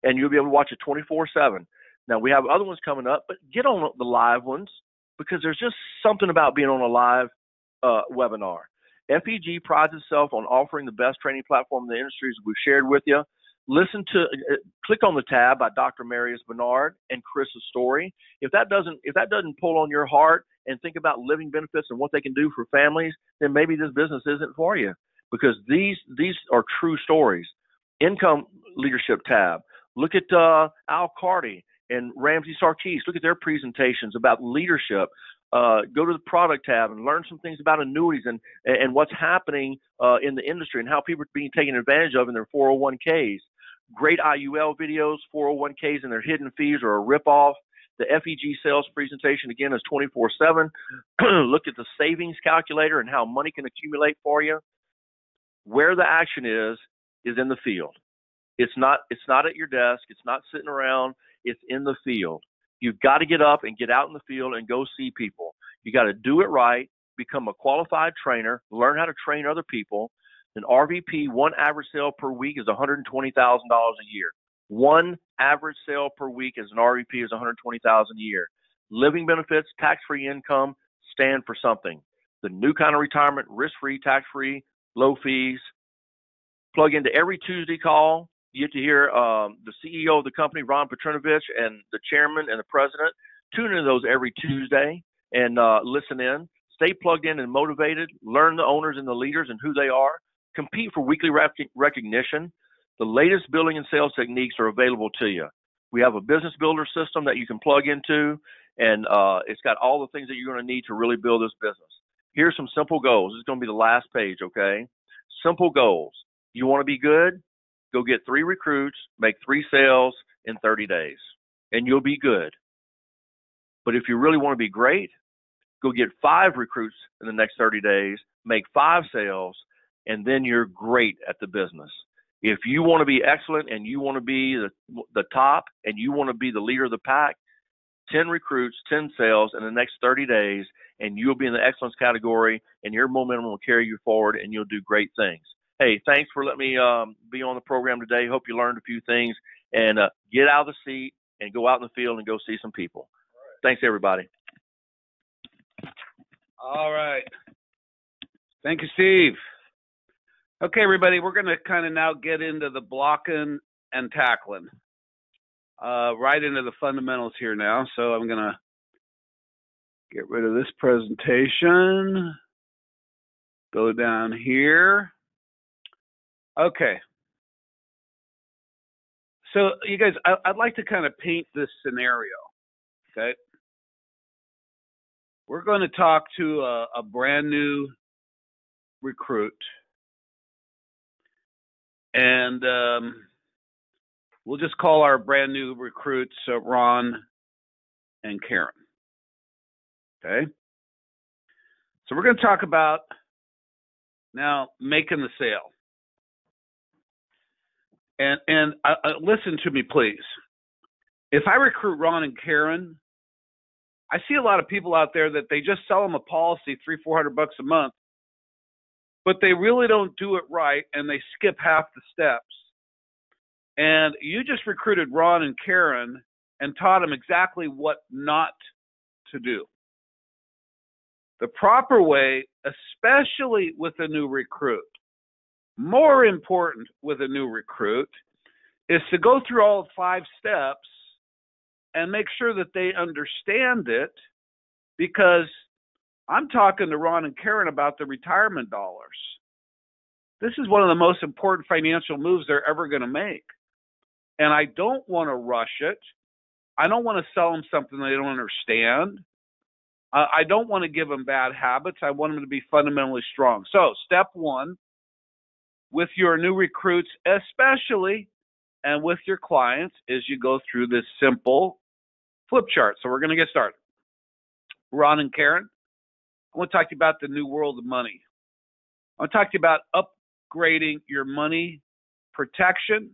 S4: and you'll be able to watch it 24/7. Now, we have other ones coming up, but get on the live ones because there's just something about being on a live webinar. FEG prides itself on offering the best training platform in the industry, as we've shared with you. Click on the tab by Dr. Marius Bernard and Chris's story. If that doesn't pull on your heart and think about living benefits and what they can do for families, then maybe this business isn't for you, because these are true stories. Income leadership tab. Look at Al Carty and Ramsey Sarkis. Look at their presentations about leadership. Go to the product tab and learn some things about annuities and what's happening in the industry and how people are being taken advantage of in their 401ks. great IUL videos, 401ks and their hidden fees are a ripoff. The FEG sales presentation, again, is 24/7. Look at the savings calculator and how money can accumulate for you. Where the action is in the field. It's not at your desk. It's not sitting around. It's in the field. You've got to get up and get out in the field and go see people. You got to do it right, become a qualified trainer, learn how to train other people. An RVP, one average sale per week is $120,000 a year. One average sale per week as an RVP is $120,000 a year. Living benefits, tax-free income stand for something. The new kind of retirement, risk-free, tax-free, low fees. Plug into every Tuesday call. You get to hear the CEO of the company, Ron Petrinovich, and the chairman and the president. Tune into those every Tuesday and listen in. Stay plugged in and motivated. Learn the owners and the leaders and who they are. Compete for weekly recognition. The latest building and sales techniques are available to you. We have a business builder system that you can plug into, and it's got all the things that you're going to need to really build this business. Here's some simple goals. This is going to be the last page, okay? Simple goals. You want to be good? Go get 3 recruits, make 3 sales in 30 days, and you'll be good. But if you really want to be great, go get 5 recruits in the next 30 days, make 5 sales, and then you're great at the business. If you want to be excellent and you want to be the top and you want to be the leader of the pack, 10 recruits, 10 sales in the next 30 days, and you'll be in the excellence category, and your momentum will carry you forward, and you'll do great things. Hey, thanks for letting me be on the program today. Hope you learned a few things, and get out of the seat and go out in the field and go see some people. Thanks, everybody.
S2: All right. Thank you, Steve. Okay, everybody, we're going to kind of now get into the blocking and tackling, right into the fundamentals here now. So I'm going to get rid of this presentation, go down here. Okay. So you guys, I'd like to kind of paint this scenario, okay? We're going to talk to a brand new recruit. And we'll just call our brand new recruits Ron and Karen. Okay? So we're going to talk about now making the sale. And listen to me, please. If I recruit Ron and Karen, I see a lot of people out there that they just sell them a policy, $300-400 a month, but they really don't do it right, and they skip half the steps. And you just recruited Ron and Karen and taught them exactly what not to do. The proper way, especially with a new recruit, more important with a new recruit, is to go through all 5 steps and make sure that they understand it, because I'm talking to Ron and Karen about the retirement dollars. This is one of the most important financial moves they're ever going to make. And I don't want to rush it. I don't want to sell them something they don't understand. I don't want to give them bad habits. I want them to be fundamentally strong. So step 1, with your new recruits especially, and with your clients, is you go through this simple flip chart. So we're going to get started. Ron and Karen, I want to talk to you about the new world of money. I want to talk to you about upgrading your money protection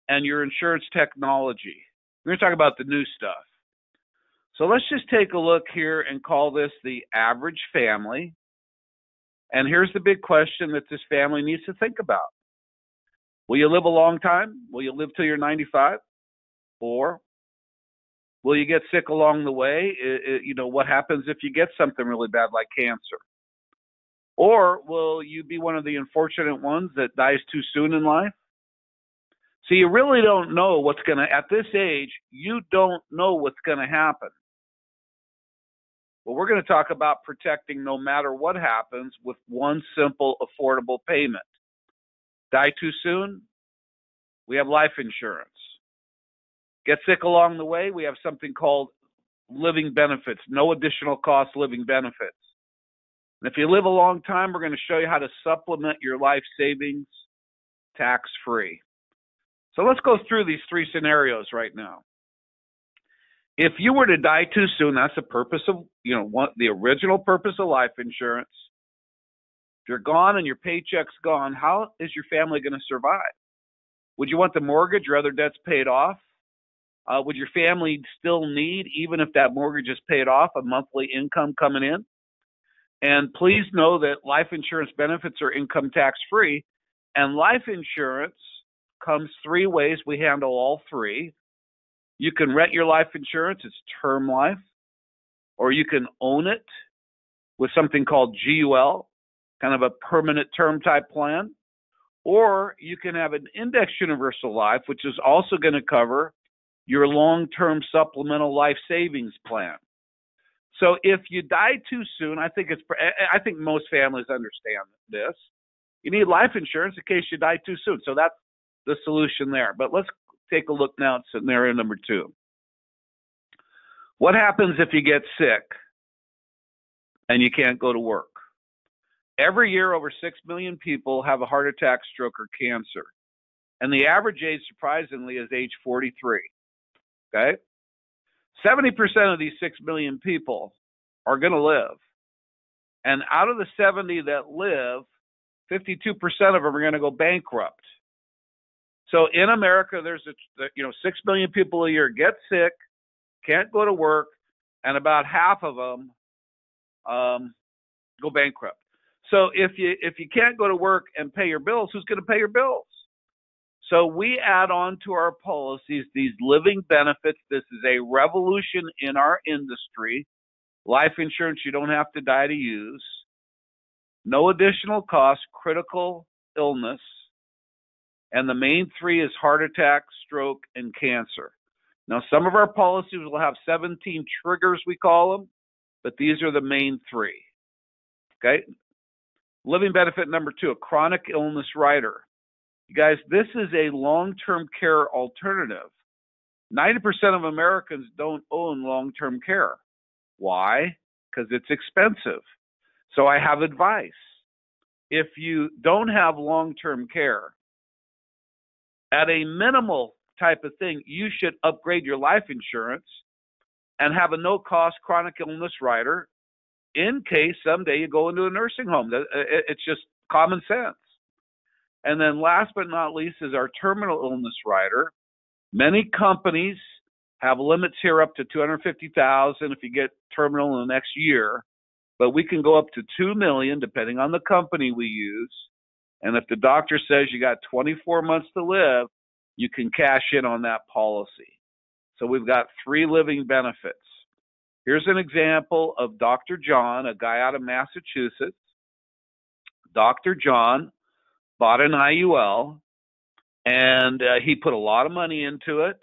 S2: and your insurance technology. We're going to talk about the new stuff. So let's just take a look here and call this the average family. And here's the big question that this family needs to think about. Will you live a long time? Will you live till you're 95? Or will you get sick along the way? What happens if you get something really bad like cancer? Or will you be one of the unfortunate ones that dies too soon in life? So you really don't know what's going to, at this age, you don't know what's going to happen. Well, we're going to talk about protecting no matter what happens with one simple, affordable payment. Die too soon? We have life insurance. Get sick along the way? We have something called living benefits, no additional cost living benefits. And if you live a long time, we're going to show you how to supplement your life savings tax-free. So let's go through these three scenarios right now. If you were to die too soon, that's the purpose of, the original purpose of life insurance. If you're gone and your paycheck's gone, how is your family going to survive? Would you want the mortgage or other debts paid off? Would your family still need, even if that mortgage is paid off, a monthly income coming in? And please know that life insurance benefits are income tax free. And life insurance comes three ways. We handle all three. You can rent your life insurance, it's term life, or you can own it with something called GUL, kind of a permanent term type plan, or you can have an index universal life, which is also going to cover your long-term supplemental life savings plan. So if you die too soon, I think most families understand this. You need life insurance in case you die too soon. So that's the solution there. But let's take a look now at scenario number 2. What happens if you get sick and you can't go to work? Every year, over 6 million people have a heart attack, stroke, or cancer. And the average age, surprisingly, is age 43. Okay? 70% of these 6 million people are going to live. And out of the 70 that live, 52% of them are going to go bankrupt. So in America, there's 6 million people a year get sick, can't go to work, and about half of them go bankrupt. So if you can't go to work and pay your bills, who's going to pay your bills? So we add on to our policies these living benefits. This is a revolution in our industry. Life insurance you don't have to die to use. No additional cost, critical illness. And the main three is heart attack, stroke, and cancer. Now, some of our policies will have 17 triggers, we call them, but these are the main three. Okay? Living benefit number 2, a chronic illness rider. You guys, this is a long-term care alternative. 90% of Americans don't own long-term care. Why? Because it's expensive. So I have advice. If you don't have long-term care, at a minimal type of thing, you should upgrade your life insurance and have a no-cost chronic illness rider in case someday you go into a nursing home. It's just common sense. And then last but not least is our terminal illness rider. Many companies have limits here up to $250,000 if you get terminal in the next year, but we can go up to $2 million depending on the company we use. And if the doctor says you got 24 months to live, you can cash in on that policy. So we've got 3 living benefits. Here's an example of Dr. John, a guy out of Massachusetts. Dr. John bought an IUL, and he put a lot of money into it,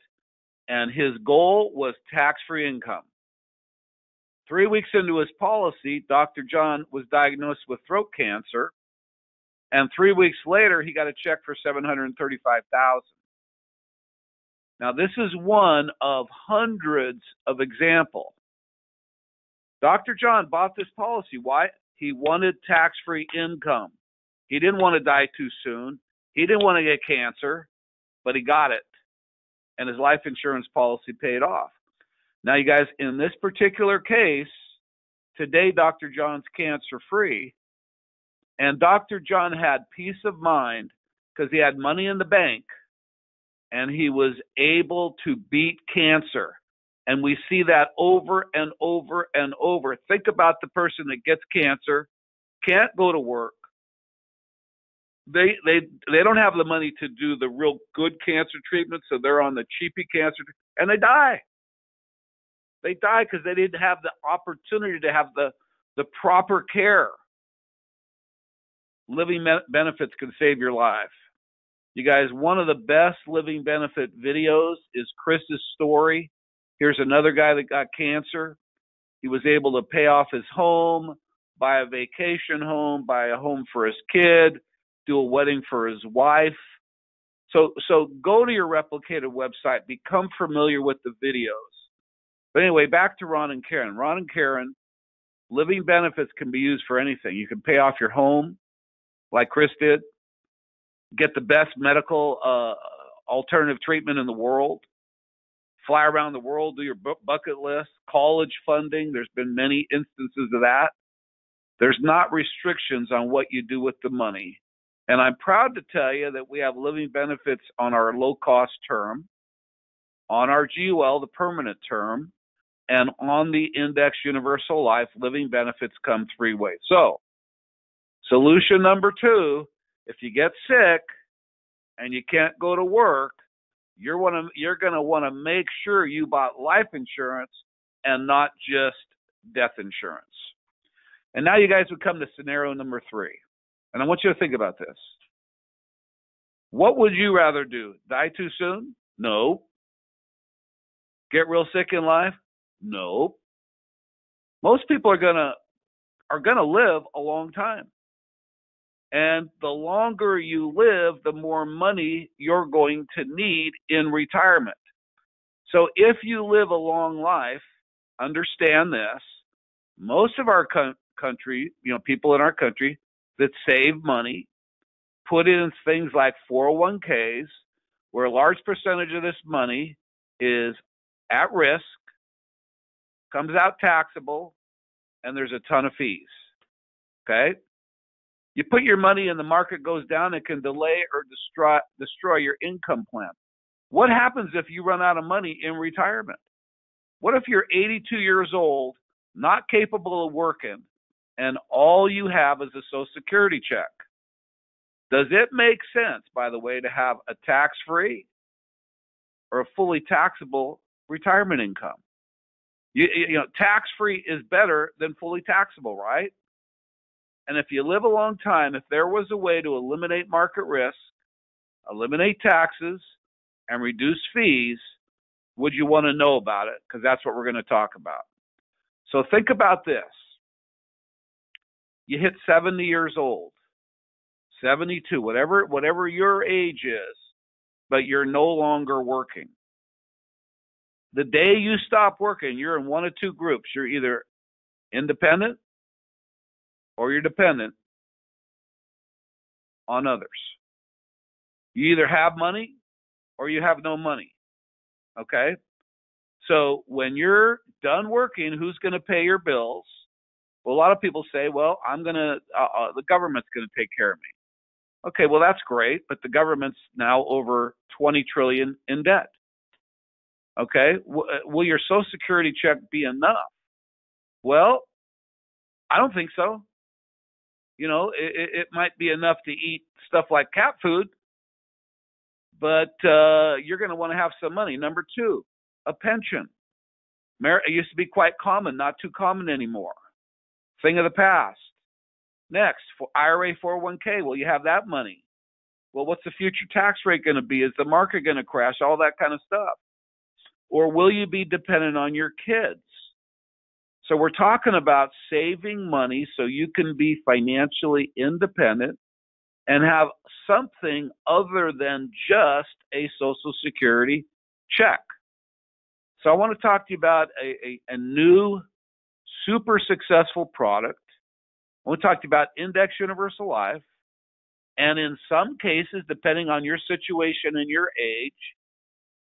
S2: and his goal was tax-free income. 3 weeks into his policy, Dr. John was diagnosed with throat cancer, and 3 weeks later, he got a check for $735,000. Now, this is one of hundreds of examples. Dr. John bought this policy. Why? He wanted tax-free income. He didn't want to die too soon. He didn't want to get cancer, but he got it. And his life insurance policy paid off. Now, you guys, in this particular case, today Dr. John's cancer-free. And Dr. John had peace of mind because he had money in the bank and he was able to beat cancer. And we see that over and over and over. Think about the person that gets cancer, can't go to work. They don't have the money to do the real good cancer treatment, so they're on the cheapy cancer, and they die. They die because they didn't have the opportunity to have the proper care. Living benefits can save your life. You guys, one of the best living benefit videos is Chris's story. Here's another guy that got cancer. He was able to pay off his home, buy a vacation home, buy a home for his kid, do a wedding for his wife. So go to your replicated website, become familiar with the videos. But anyway, back to Ron and Karen. Ron and Karen, living benefits can be used for anything. You can pay off your home, like Chris did, get the best medical alternative treatment in the world, fly around the world, do your bucket list, college funding. There's been many instances of that. There's not restrictions on what you do with the money. And I'm proud to tell you that we have living benefits on our low-cost term, on our GUL, the permanent term, and on the Index Universal Life, living benefits come 3 ways. So, solution number 2, if you get sick and you can't go to work, you're going to want to make sure you bought life insurance and not just death insurance. And now you guys would come to scenario number 3. And I want you to think about this. What would you rather do? Die too soon? No. Get real sick in life? No. Most people are gonna live a long time. And the longer you live, the more money you're going to need in retirement. So if you live a long life, understand this. Most of our country, people in our country that save money, put in things like 401ks, where a large percentage of this money is at risk, comes out taxable, and there's a ton of fees. Okay? You put your money and the market goes down, it can delay or destroy your income plan. What happens if you run out of money in retirement? What if you're 82 years old, not capable of working, and all you have is a Social Security check? Does it make sense, by the way, to have a tax-free or a fully taxable retirement income? Tax-free is better than fully taxable, right? And if you live a long time, if there was a way to eliminate market risk, eliminate taxes, and reduce fees, would you want to know about it? Because that's what we're going to talk about. So think about this. You hit 70 years old, 72, whatever your age is, but you're no longer working. The day you stop working, you're in one of 2 groups. You're either independent or you're dependent on others. You either have money or you have no money. Okay? So when you're done working, who's going to pay your bills? Well, a lot of people say, well, the government's going to take care of me. Okay, well, that's great, but the government's now over $20 trillion in debt. Okay, will your Social Security check be enough? Well, I don't think so. It might be enough to eat stuff like cat food, but you're going to want to have some money. Number 2, a pension. It used to be quite common, not too common anymore. Thing of the past. Next, for IRA 401k, will you have that money? Well, what's the future tax rate going to be? Is the market going to crash? All that kind of stuff. Or will you be dependent on your kids? So we're talking about saving money so you can be financially independent and have something other than just a Social Security check. So I want to talk to you about a new, super successful product. I want to talk to you about Index Universal Life. And in some cases, depending on your situation and your age,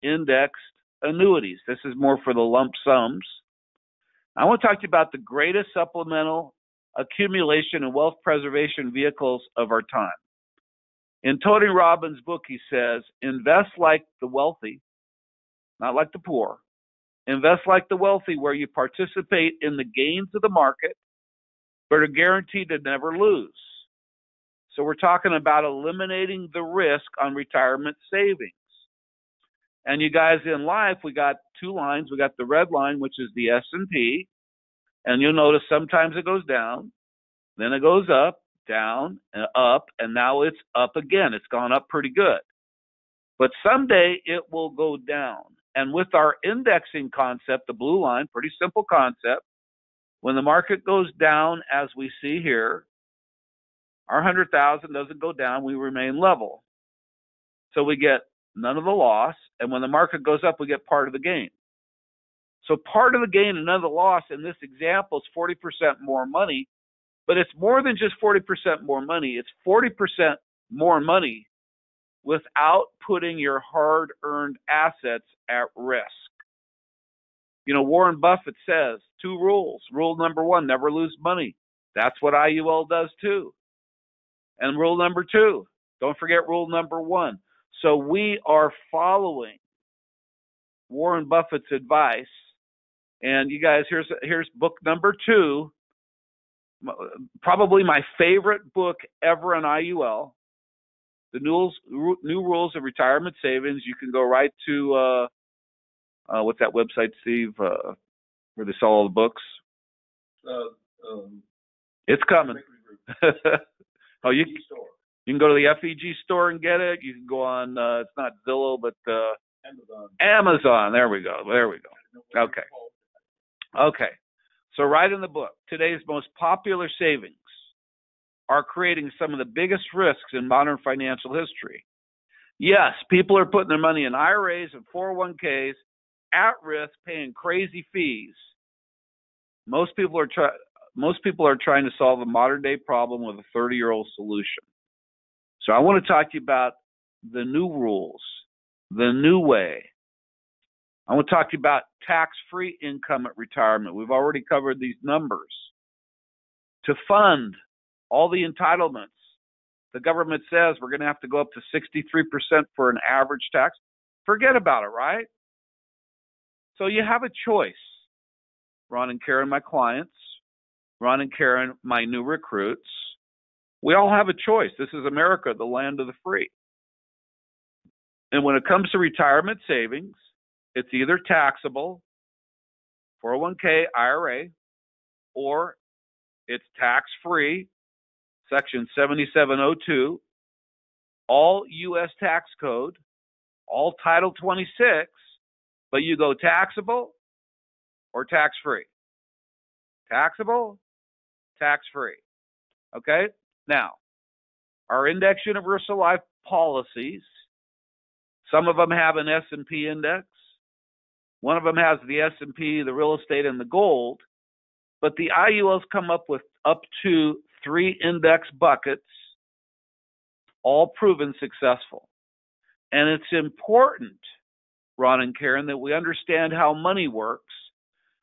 S2: indexed annuities. This is more for the lump sums. I want to talk to you about the greatest supplemental accumulation and wealth preservation vehicles of our time. In Tony Robbins' book, he says, invest like the wealthy, not like the poor. Invest like the wealthy, where you participate in the gains of the market, but are guaranteed to never lose. So we're talking about eliminating the risk on retirement savings. And you guys, in life, we got 2 lines. We got the red line, which is the S&P, and you'll notice sometimes it goes down, then it goes up, down, and up, and now it's up again. It's gone up pretty good. But someday it will go down. And with our indexing concept, the blue line, pretty simple concept, when the market goes down, as we see here, our 100,000 doesn't go down, we remain level. So we get none of the loss, and when the market goes up, we get part of the gain. So part of the gain and none of the loss in this example is 40% more money, but it's more than just 40% more money. It's 40% more money without putting your hard-earned assets at risk. You know, Warren Buffett says 2 rules. Rule number 1, never lose money. That's what IUL does too. And rule number 2, don't forget rule number 1. So we are following Warren Buffett's advice. And you guys, here's book number 2, probably my favorite book ever on IUL, The New Rules of Retirement Savings. You can go right to, what's that website, Steve, where they sell all the books? It's coming. Oh, you can go to the FEG store and get it. You can go on, it's not Zillow, but Amazon. There we go. Okay. So right in the book, today's most popular savings are creating some of the biggest risks in modern financial history. Yes, people are putting their money in IRAs and 401ks at risk, paying crazy fees. Most people are trying to solve a modern day problem with a 30-year-old solution. So I want to talk to you about the new rules, the new way. I want to talk to you about tax-free income at retirement. We've already covered these numbers. To fund all the entitlements, the government says we're going to have to go up to 63% for an average tax. Forget about it, right? So you have a choice. Ron and Karen, my clients, Ron and Karen, my new recruits, we all have a choice. This is America, the land of the free. And when it comes to retirement savings, it's either taxable, 401k, IRA, or it's tax-free, Section 7702, all U.S. tax code, all Title 26, but you go taxable or tax-free. Taxable, tax-free. Okay? Now, our Index Universal Life policies, some of them have an S&P index. One of them has the S&P, the real estate, and the gold. But the IULs come up with up to 3 index buckets, all proven successful. And it's important, Ron and Karen, that we understand how money works.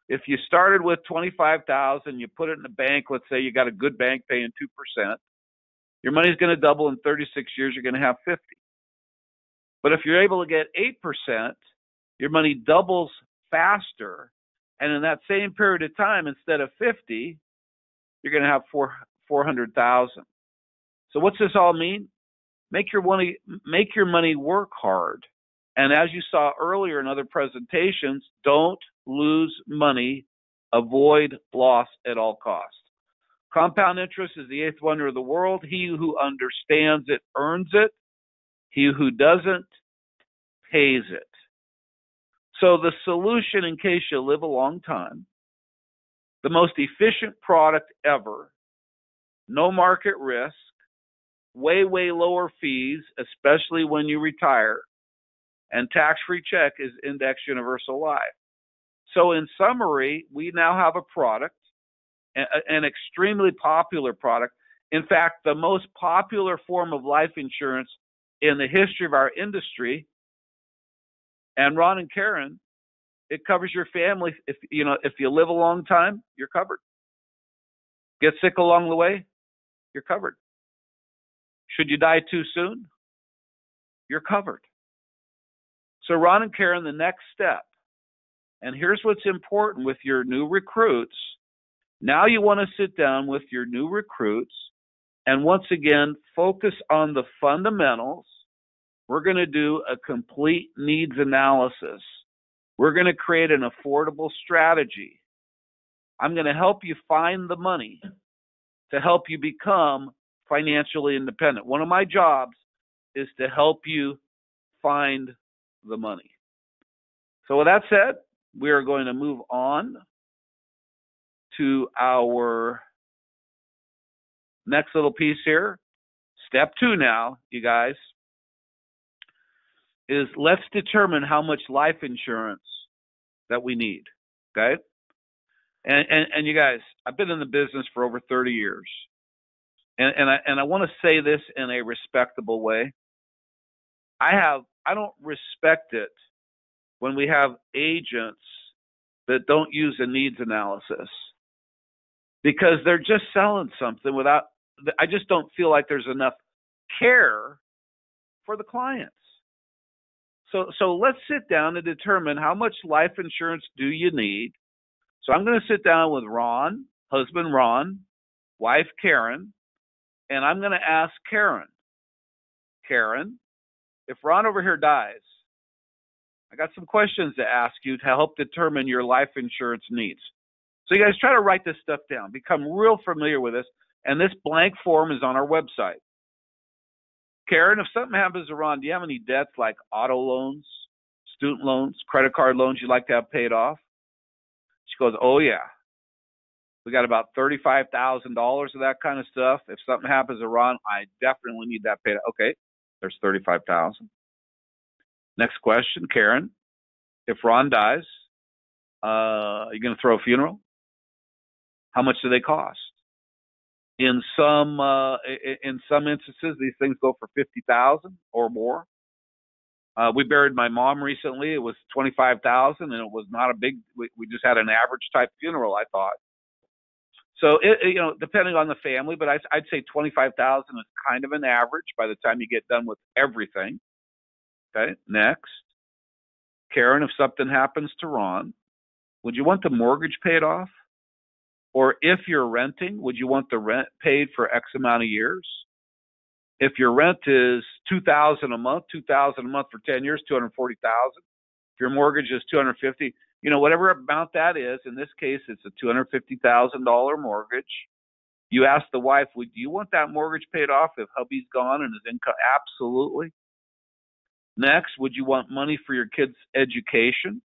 S2: If you started with $25,000, you put it in a bank, let's say you got a good bank paying 2%, your money's going to double in 36 years, you're going to have 50. But if you're able to get 8%, your money doubles faster, and in that same period of time, instead of 50, you're going to have 400,000. So what's this all mean? Make your money work hard. And as you saw earlier in other presentations, don't lose money, avoid loss at all costs. Compound interest is the 8th wonder of the world. He who understands it earns it. He who doesn't pays it. So the solution, in case you live a long time, the most efficient product ever, no market risk, way lower fees, especially when you retire, and tax-free check is Index Universal Life. So in summary, we now have a product, an extremely popular product. In fact, the most popular form of life insurance in the history of our industry. And Ron and Karen, it covers your family. If you live a long time, you're covered. Get sick along the way, you're covered. Should you die too soon, you're covered. So Ron and Karen, the next step, and here's what's important with your new recruits. Now you want to sit down with your new recruits and once again focus on the fundamentals. We're going to do a complete needs analysis. We're going to create an affordable strategy. I'm going to help you find the money to help you become financially independent. One of my jobs is to help you find the money. So with that said, we are going to move on to our next little piece here. Step 2 now, you guys, is let's determine how much life insurance that we need, okay? And you guys, I've been in the business for over 30 years. And I want to say this in a respectable way. I don't respect it when we have agents that don't use a needs analysis, because they're just selling something without, I just don't feel like there's enough care for the clients. So let's sit down and determine how much life insurance do you need. So I'm going to sit down with Ron, husband Ron, wife Karen, and I'm going to ask Karen, if Ron over here dies, I got some questions to ask you to help determine your life insurance needs. So you guys try to write this stuff down, become real familiar with this, and this blank form is on our website. Karen, if something happens to Ron, do you have any debts like auto loans, student loans, credit card loans you'd like to have paid off? She goes, oh yeah. We got about $35,000 of that kind of stuff. If something happens to Ron, I definitely need that paid. Okay, there's $35,000. Next question, Karen. If Ron dies, are you going to throw a funeral? How much do they cost? In some instances, these things go for $50,000 or more. We buried my mom recently. It was $25,000, and it was not a big. We just had an average type funeral, I thought. So depending on the family, but I'd say $25,000 is kind of an average by the time you get done with everything. Okay, next, Karen, if something happens to Ron, would you want the mortgage paid off? Or if you're renting, would you want the rent paid for X amount of years? If your rent is $2,000 a month for 10 years, $240,000. If your mortgage is $250,000, whatever amount that is. In this case, it's a $250,000 mortgage. You ask the wife, do you want that mortgage paid off if hubby's gone and his income? Absolutely. Next, would you want money for your kids' education?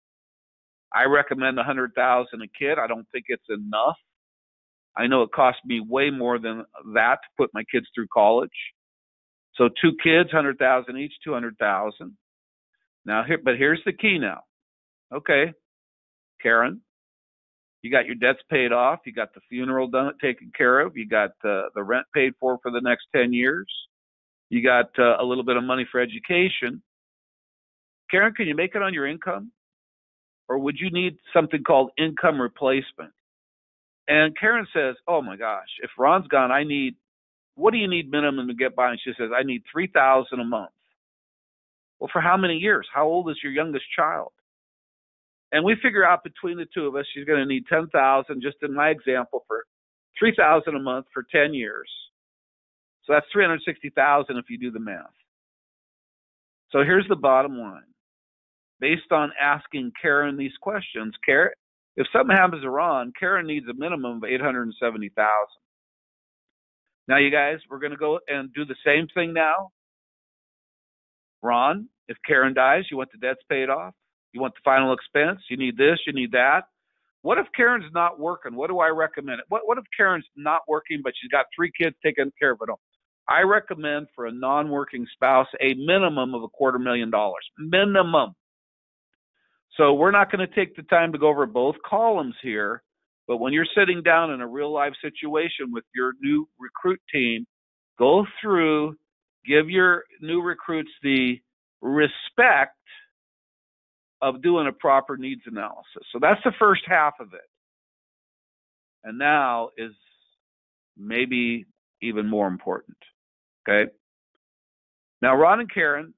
S2: I recommend $100,000 a kid. I don't think it's enough. I know it costs me way more than that to put my kids through college. So 2 kids, $100,000 each, $200,000. Now but here's the key now. Okay, Karen, you got your debts paid off. You got the funeral taken care of. You got the rent paid for the next 10 years. You got a little bit of money for education. Karen, can you make it on your income? Or would you need something called income replacement? And Karen says, oh my gosh, if Ron's gone, what do you need minimum to get by? And she says, I need $3,000 a month. Well, for how many years? How old is your youngest child? And we figure out between the two of us, she's going to need $10,000, just in my example, for $3,000 a month for 10 years. So that's $360,000 if you do the math. So here's the bottom line. Based on asking Karen these questions, Karen, if something happens to Ron, Karen needs a minimum of $870,000. Now, you guys, we're going to go and do the same thing now. Ron, if Karen dies, you want the debts paid off? You want the final expense? You need this, you need that. What if Karen's not working? What do I recommend? What if Karen's not working, but she's got 3 kids taking care of it all? I recommend for a non-working spouse a minimum of $250,000. Minimum. So we're not going to take the time to go over both columns here, but when you're sitting down in a real life situation with your new recruit team, go through, give your new recruits the respect of doing a proper needs analysis. So that's the first half of it. And now is maybe even more important. Okay? Now, Ron and Karen,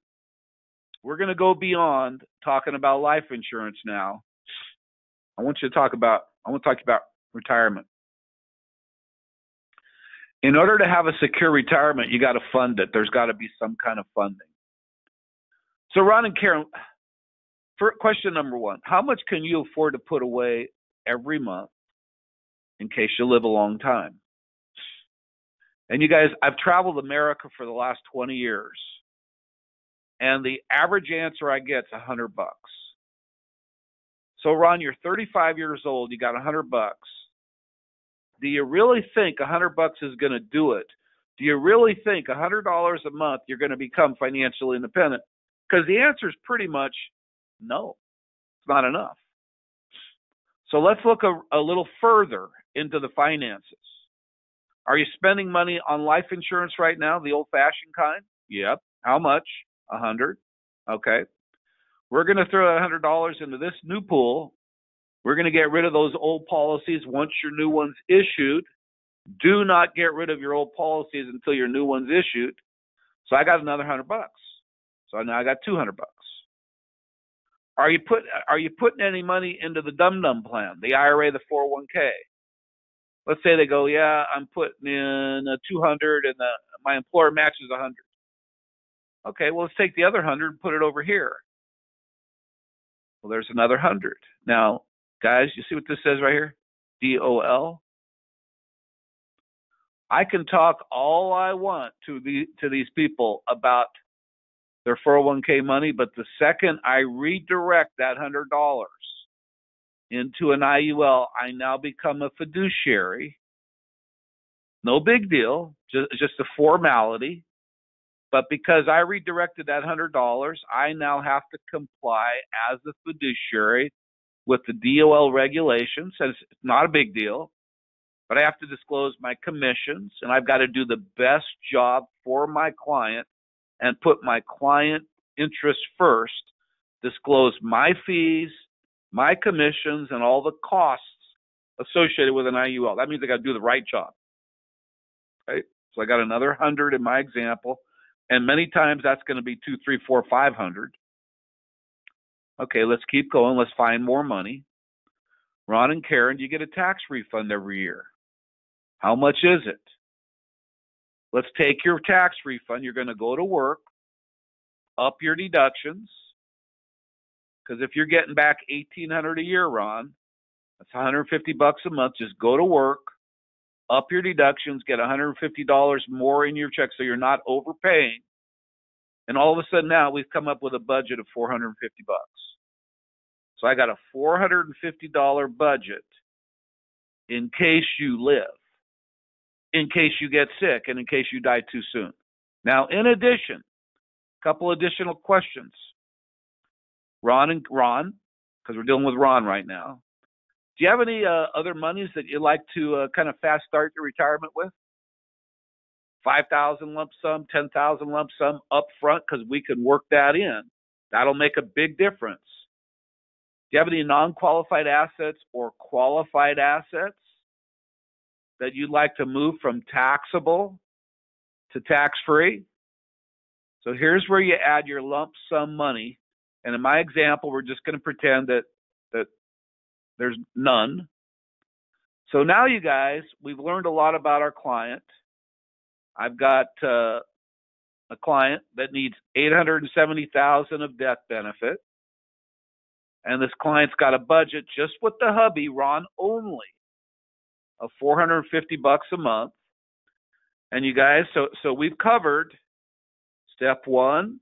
S2: we're going to go beyond talking about life insurance now. I want to talk about retirement. In order to have a secure retirement, you got to fund it. There's got to be some kind of funding. So Ron and Karen, for question number 1, how much can you afford to put away every month in case you live a long time? And you guys, I've traveled America for the last 20 years. And the average answer I get is $100. So Ron, you're 35 years old. You got $100. Do you really think $100 is going to do it? Do you really think $100 a month you're going to become financially independent? Because the answer is pretty much no. It's not enough. So let's look a little further into the finances. Are you spending money on life insurance right now, the old-fashioned kind? Yep. How much? 100. Okay. We're going to throw $100 into this new pool. We're going to get rid of those old policies once your new one's issued. Do not get rid of your old policies until your new one's issued. So I got another $100. So now I got $200. Are you putting any money into the dum-dum plan, the IRA, the 401k? Let's say they go, yeah, I'm putting in a 200 and my employer matches 100. Okay, well, let's take the other 100 and put it over here. Well, there's another 100. Now, guys, you see what this says right here? DOL. I can talk all I want to these people about their 401k money, but the second I redirect that $100 into an IUL, I now become a fiduciary. No big deal, just a formality. But because I redirected that $100, I now have to comply as a fiduciary with the DOL regulations. And it's not a big deal, but I have to disclose my commissions, and I've got to do the best job for my client and put my client interest first, disclose my fees, my commissions, and all the costs associated with an IUL. That means I got to do the right job. Okay? So I got another 100 in my example, and many times that's going to be 2, 3, 4, 500. Okay, let's keep going. Let's find more money. Ron and Karen, you get a tax refund every year. How much is it? Let's take your tax refund. You're going to go to work, up your deductions, because if you're getting back $1,800 a year, Ron, that's $150 a month. Just go to work, up your deductions, get $150 more in your check so you're not overpaying. And all of a sudden now we've come up with a budget of $450. So I got a $450 budget in case you live, in case you get sick, and in case you die too soon. Now, in addition, a couple additional questions. Ron, because we're dealing with Ron right now. Do you have any other monies that you'd like to kind of fast start your retirement with? 5,000 lump sum, 10,000 lump sum up front, because we can work that in. That'll make a big difference. Do you have any non-qualified assets or qualified assets that you'd like to move from taxable to tax-free? So here's where you add your lump sum money. And in my example, we're just going to pretend that there's none. So now, you guys, we've learned a lot about our client. I've got a client that needs $870,000 of death benefit. And this client's got a budget just with the hubby, Ron, only of $450 a month. And you guys, so we've covered step one.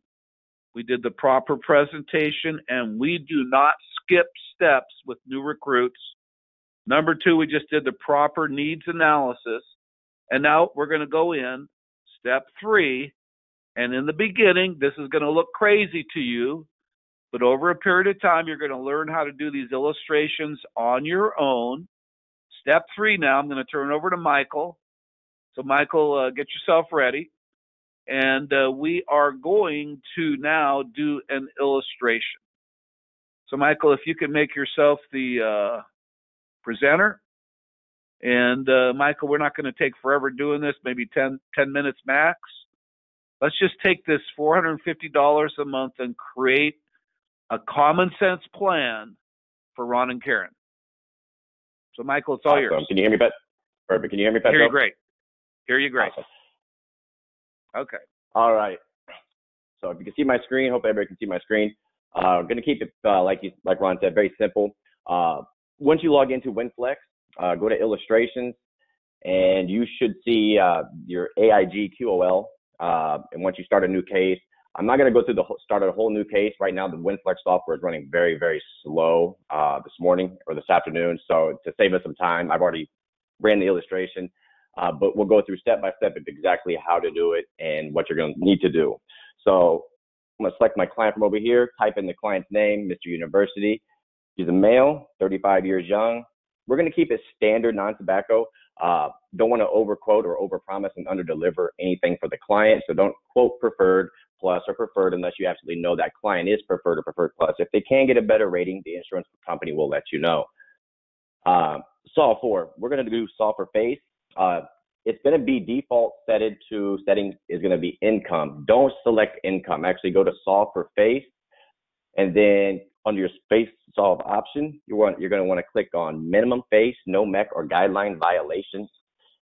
S2: We did the proper presentation, and we do not skip steps with new recruits. Number two, we just did the proper needs analysis. And now we're going to go in step three. And in the beginning, this is going to look crazy to you, but over a period of time, you're going to learn how to do these illustrations on your own. Step three now, I'm going to turn it over to Michael. So Michael, get yourself ready. And we are going to now do an illustration. So Michael, if you can make yourself the presenter. And Michael, we're not going to take forever doing this, maybe 10 minutes max. Let's just take this $450 a month and create a common sense plan for Ron and Karen. So Michael, it's all
S1: awesome.
S2: yours.
S1: Can you hear me, Pat? Perfect. Can you hear me, Pat?
S2: Hear you great. Hear you great.
S1: Awesome.
S2: Okay.
S1: All right. So if you can see my screen, hope everybody can see my screen. I'm going to keep it, like Ron said, very simple. Once you log into WinFlex, go to illustrations, and you should see your AIG QOL. And once you start a new case, I'm not going to go through start a whole new case. Right now, the WinFlex software is running very, very slow this morning or this afternoon. So to save us some time, I've already ran the illustration. But we'll go through step by step of exactly how to do it and what you're going to need to do. So I'm going to select my client from over here, type in the client's name, Mr. University. He's a male, 35 years young. We're going to keep it standard, non-tobacco. Don't want to overquote or overpromise and underdeliver anything for the client. So don't quote preferred, plus or preferred unless you absolutely know that client is preferred or preferred plus. If they can get a better rating, the insurance company will let you know. Solve for, we're going to do solve for face. It's going to be default setting is going to be income. Don't select income. Actually go to solve for face, and then under your face solve option, you're going to want to click on minimum face, no MEC or guideline violations.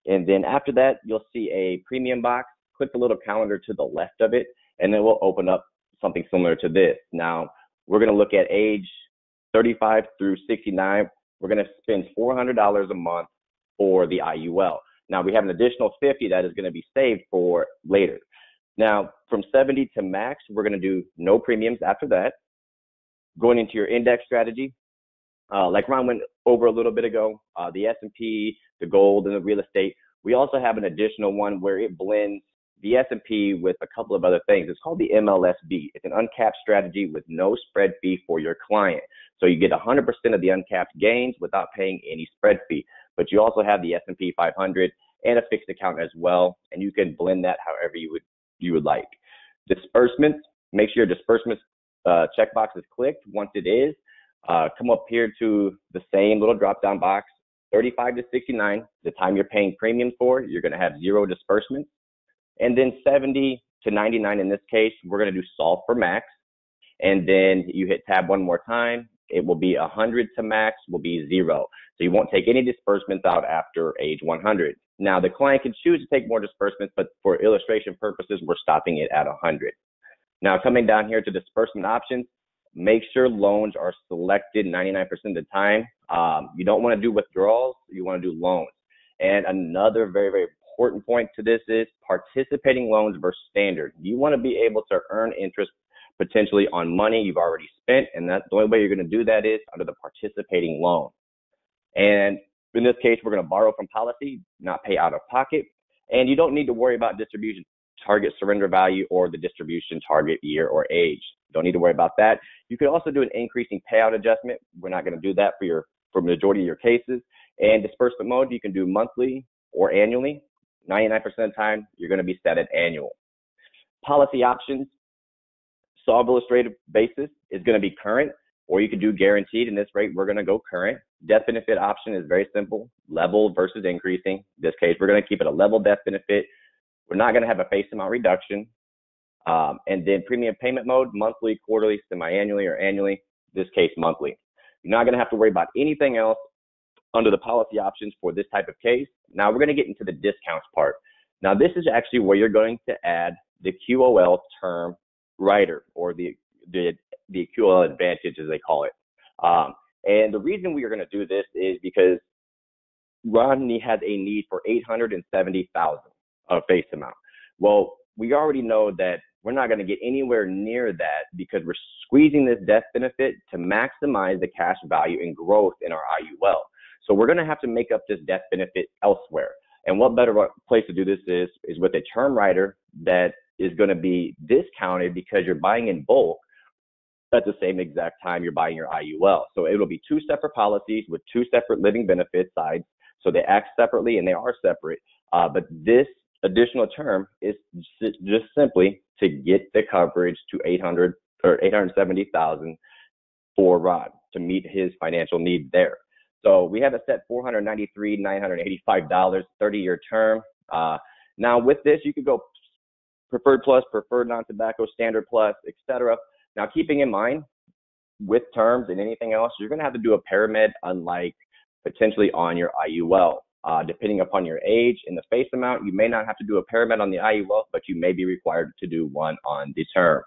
S1: And then after that, you'll see a premium box. Click the little calendar to the left of it, and then we'll open up something similar to this. Now, we're going to look at age 35 through 69. We're going to spend $400 a month for the IUL. Now, we have an additional $50 that is going to be saved for later. Now, from 70 to max, we're going to do no premiums after that. Going into your index strategy, like Ron went over a little bit ago, the S&P, the gold, and the real estate. We also have an additional one where it blends the S&P with a couple of other things. It's called the MLSB. It's an uncapped strategy with no spread fee for your client. So you get 100% of the uncapped gains without paying any spread fee. But you also have the S&P 500 and a fixed account as well, and you can blend that however you would like. Disbursements, make sure your disbursements checkbox is clicked. Once it is, come up here to the same little drop-down box, 35 to 69, the time you're paying premiums for, you're going to have 0 disbursements. And then 70 to 99 in this case, we're going to do solve for max. And then you hit tab one more time, it will be 100 to max, will be 0. So you won't take any disbursements out after age 100. Now, the client can choose to take more disbursements, but for illustration purposes, we're stopping it at 100. Now, coming down here to disbursement options, make sure loans are selected 99% of the time. You don't want to do withdrawals, you want to do loans. And another very, very important point to this is participating loans versus standard. You want to be able to earn interest potentially on money you've already spent, and that's the only way you're going to do that is under the participating loan. And in this case, we're going to borrow from policy, not pay out of pocket, and you don't need to worry about distribution target surrender value or the distribution target year or age. Don't need to worry about that. You could also do an increasing payout adjustment. We're not going to do that for majority of your cases. And disbursement mode, you can do monthly or annually. 99% of the time, you're going to be set at annual. Policy options, solve illustrative basis is going to be current, or you could do guaranteed. In this rate, we're going to go current. Death benefit option is very simple, level versus increasing. In this case, we're going to keep it a level death benefit. We're not going to have a face amount reduction. And then premium payment mode, monthly, quarterly, semi-annually, or annually, this case, monthly. You're not going to have to worry about anything else under the policy options for this type of case. Now we're going to get into the discounts part. Now this is actually where you're going to add the QOL term rider, or the QOL advantage as they call it. And the reason we are going to do this is because Rodney has a need for $870,000 of face amount. Well, we already know that we're not going to get anywhere near that because we're squeezing this death benefit to maximize the cash value and growth in our IUL. So we're going to have to make up this death benefit elsewhere. And what better place to do this is with a term rider that is going to be discounted because you're buying in bulk at the same exact time you're buying your IUL. So it'll be 2 separate policies with 2 separate living benefit sides. So they act separately and they are separate. But this additional term is just simply to get the coverage to $870,000 for Rod to meet his financial needs there. So we have it set $493,985, 30-year term. Now with this, you could go preferred plus, preferred non-tobacco, standard plus, etc. Now keeping in mind, with terms and anything else, you're going to have to do a paramed, unlike potentially on your IUL. Depending upon your age and the face amount, you may not have to do a paramed on the IUL, but you may be required to do one on the term.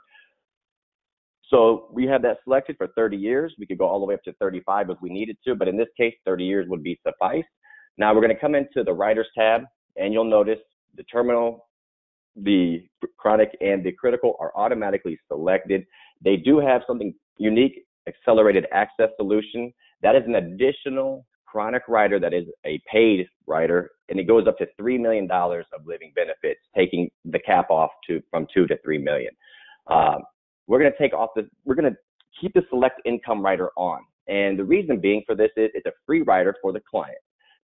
S1: So we have that selected for 30 years. We could go all the way up to 35 if we needed to, but in this case, 30 years would be suffice. Now we're going to come into the Riders tab, and you'll notice the terminal, the chronic, and the critical are automatically selected. They do have something unique, accelerated access solution. That is an additional chronic rider that is a paid rider, and it goes up to $3 million of living benefits, taking the cap off from $2 to $3 million. We're going to we're going to keep the select income rider on. And the reason being for this is it's a free rider for the client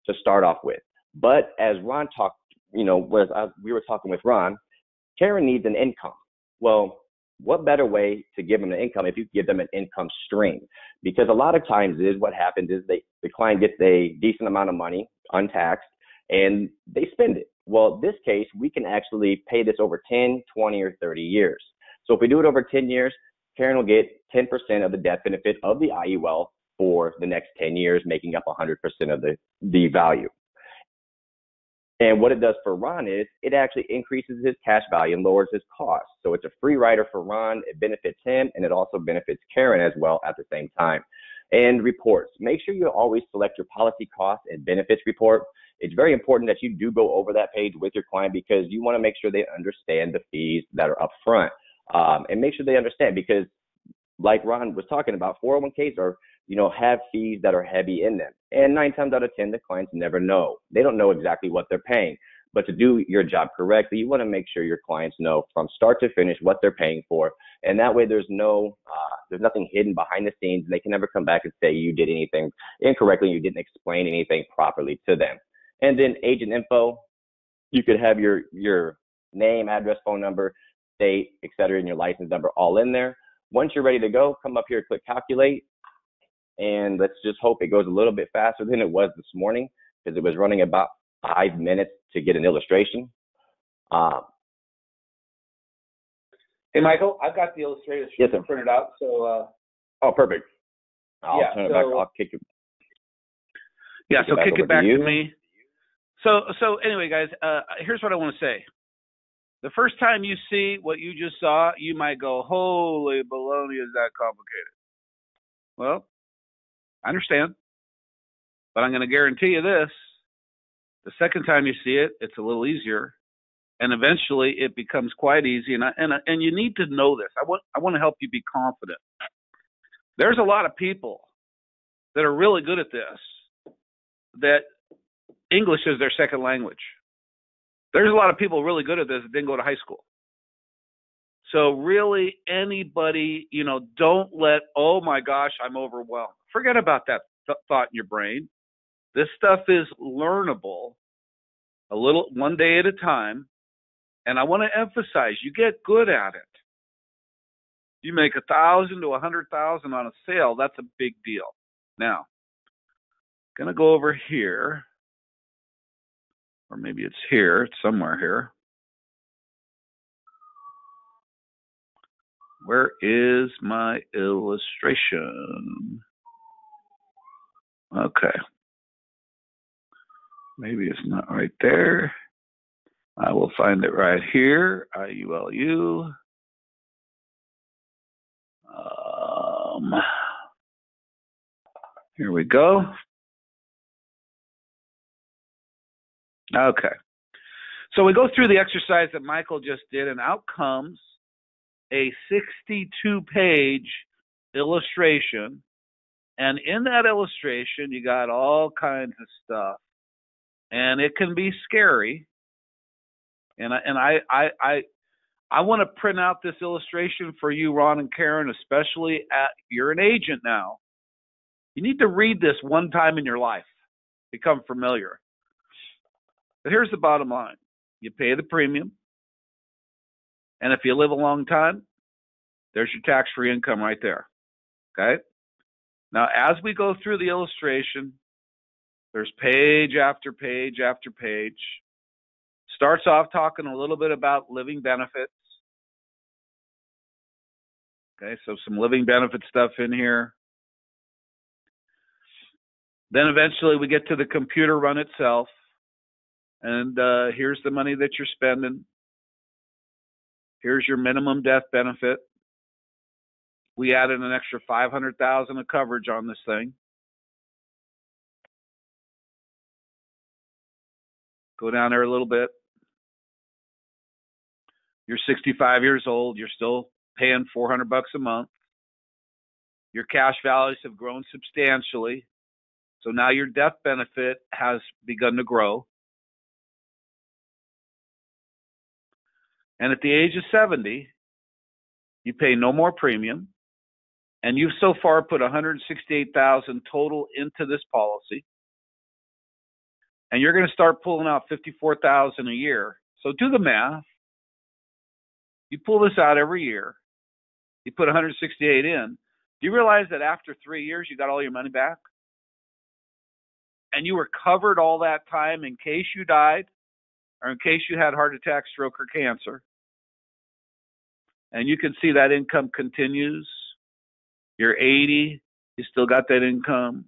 S1: to start off with. But as Ron talked, we were talking with Ron, Karen needs an income. Well, what better way to give them an income if you give them an income stream? Because a lot of times what happens is the client gets a decent amount of money untaxed and they spend it. Well, in this case, we can actually pay this over 10, 20, or 30 years. So if we do it over 10 years, Karen will get 10% of the death benefit of the IUL for the next 10 years, making up 100% of the value. And what it does for Ron is it actually increases his cash value and lowers his costs. So it's a free rider for Ron. It benefits him, and it also benefits Karen as well at the same time. And reports. Make sure you always select your policy costs and benefits report. It's very important that you do go over that page with your client because you want to make sure they understand the fees that are up front. And make sure they understand because like Ron was talking about, 401ks are, have fees that are heavy in them. And 9 times out of 10, the clients never know. They don't know exactly what they're paying. But to do your job correctly, you want to make sure your clients know from start to finish what they're paying for. And that way there's nothing hidden behind the scenes. And they can never come back and say you did anything incorrectly, you didn't explain anything properly to them. And then agent info, you could have your name, address, phone number, state, et cetera, and your license number all in there. Once you're ready to go, come up here, click calculate, and let's just hope it goes a little bit faster than it was this morning because it was running about 5 minutes to get an illustration.
S2: Hey, Michael, I've got the illustration
S1: yes, sir.
S2: printed out. So.
S1: Oh, perfect. I'll turn it back. I'll kick it.
S2: Yeah, so kick it back to me. So anyway, guys, here's what I want to say. The first time you see what you just saw, you might go, holy baloney, is that complicated? Well, I understand. But I'm going to guarantee you this. The second time you see it, it's a little easier. And eventually it becomes quite easy. And you need to know this. I want to help you be confident. There's a lot of people that are really good at this, that English is their second language. There's a lot of people really good at this that didn't go to high school. So really anybody, don't let, oh my gosh, I'm overwhelmed. Forget about that thought in your brain. This stuff is learnable one day at a time. And I want to emphasize, you get good at it. You make 1,000 to 100,000 on a sale. That's a big deal. Now, going to go over here. Or maybe it's here. It's somewhere here. Where is my illustration? Okay. Maybe it's not right there. I will find it right here. IULU. Here we go. Okay. So we go through the exercise that Michael just did, and out comes a 62-page illustration. And in that illustration, you got all kinds of stuff. And it can be scary. And I want to print out this illustration for you, Ron and Karen, especially you're an agent now. You need to read this one time in your life. Become familiar. But here's the bottom line. You pay the premium. And if you live a long time, there's your tax-free income right there. Okay? Now, as we go through the illustration, there's page after page after page. Starts off talking a little bit about living benefits. Okay, so some living benefit stuff in here. Then eventually we get to the computer run itself. And here's the money that you're spending. Here's your minimum death benefit. We added an extra $500,000 of coverage on this thing. Go down there a little bit. You're 65 years old. You're still paying $400 a month. Your cash values have grown substantially. So now your death benefit has begun to grow. And at the age of 70, you pay no more premium. And you've so far put $168,000 total into this policy. And you're going to start pulling out $54,000 a year. So do the math. You pull this out every year. You put 168 in. Do you realize that after 3 years, you got all your money back? And you were covered all that time in case you died or in case you had heart attack, stroke, or cancer. And you can see that income continues. You're 80, you still got that income.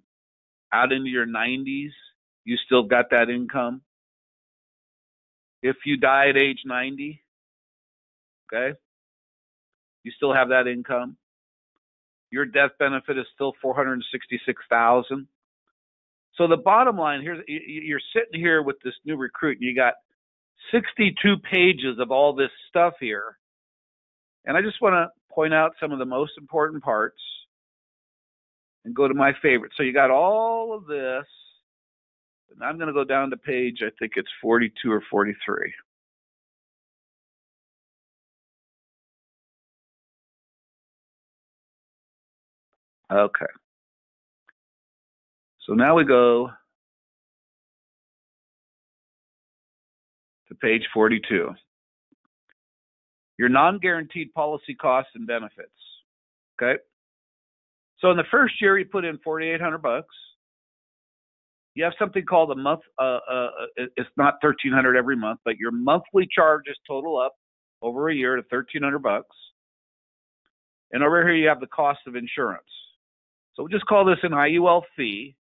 S2: Out into your 90s, you still got that income. If you die at age 90, okay, you still have that income. Your death benefit is still $466,000. So the bottom line here, you're sitting here with this new recruit, and you got 62 pages of all this stuff here. And I just want to point out some of the most important parts and go to my favorite. So you got all of this. And I'm going to go down to page, I think it's 42 or 43. Okay. So now we go to page 42. Your non-guaranteed policy costs and benefits. Okay. So in the first year, you put in $4,800. You have something called a month. It's not $1,300 every month, but your monthly charges total up over a year to $1,300. And over here, you have the cost of insurance. So we'll just call this an IUL fee.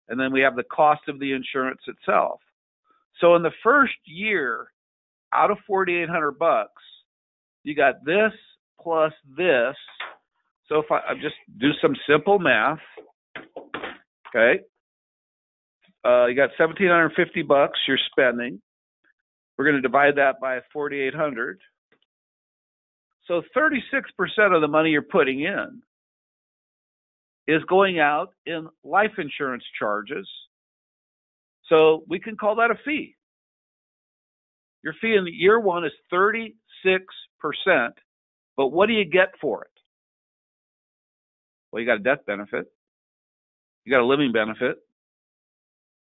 S2: And then we have the cost of the insurance itself. So in the first year, out of $4,800, you got this plus this. So if I just do some simple math, okay, you got $1,750 you're spending. We're going to divide that by 4,800. So 36% of the money you're putting in is going out in life insurance charges. So we can call that a fee. Your fee in year one is 36%, but what do you get for it? Well, you got a death benefit. You got a living benefit.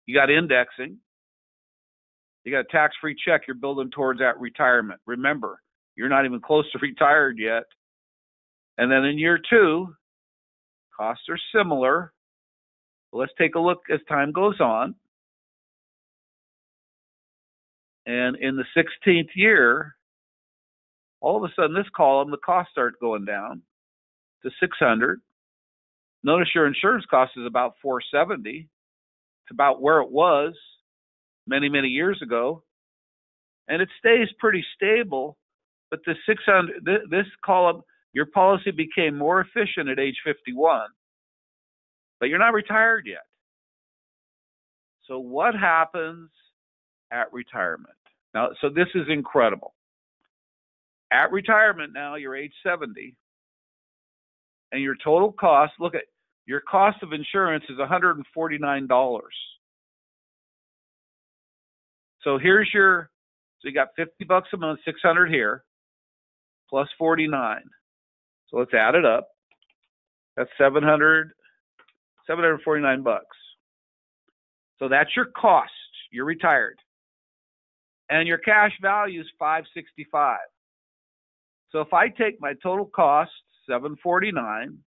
S2: You got indexing. You got a tax-free check you're building towards at retirement. Remember, you're not even close to retired yet. And then in year two, costs are similar. Let's take a look as time goes on. And in the 16th year, all of a sudden this column, the costs start going down to $600. Notice your insurance cost is about $470. It's about where it was many, many years ago. And it stays pretty stable. But the $600, this column, your policy became more efficient at age 51. But you're not retired yet. So what happens at retirement? Now, so this is incredible. At retirement now, you're age 70. And your total cost, look at your cost of insurance is $149. So here's your, so you got $50 a month, 600 here, plus 49. So let's add it up. That's $749. So that's your cost. You're retired. And your cash value is $565. So if I take my total cost, $749,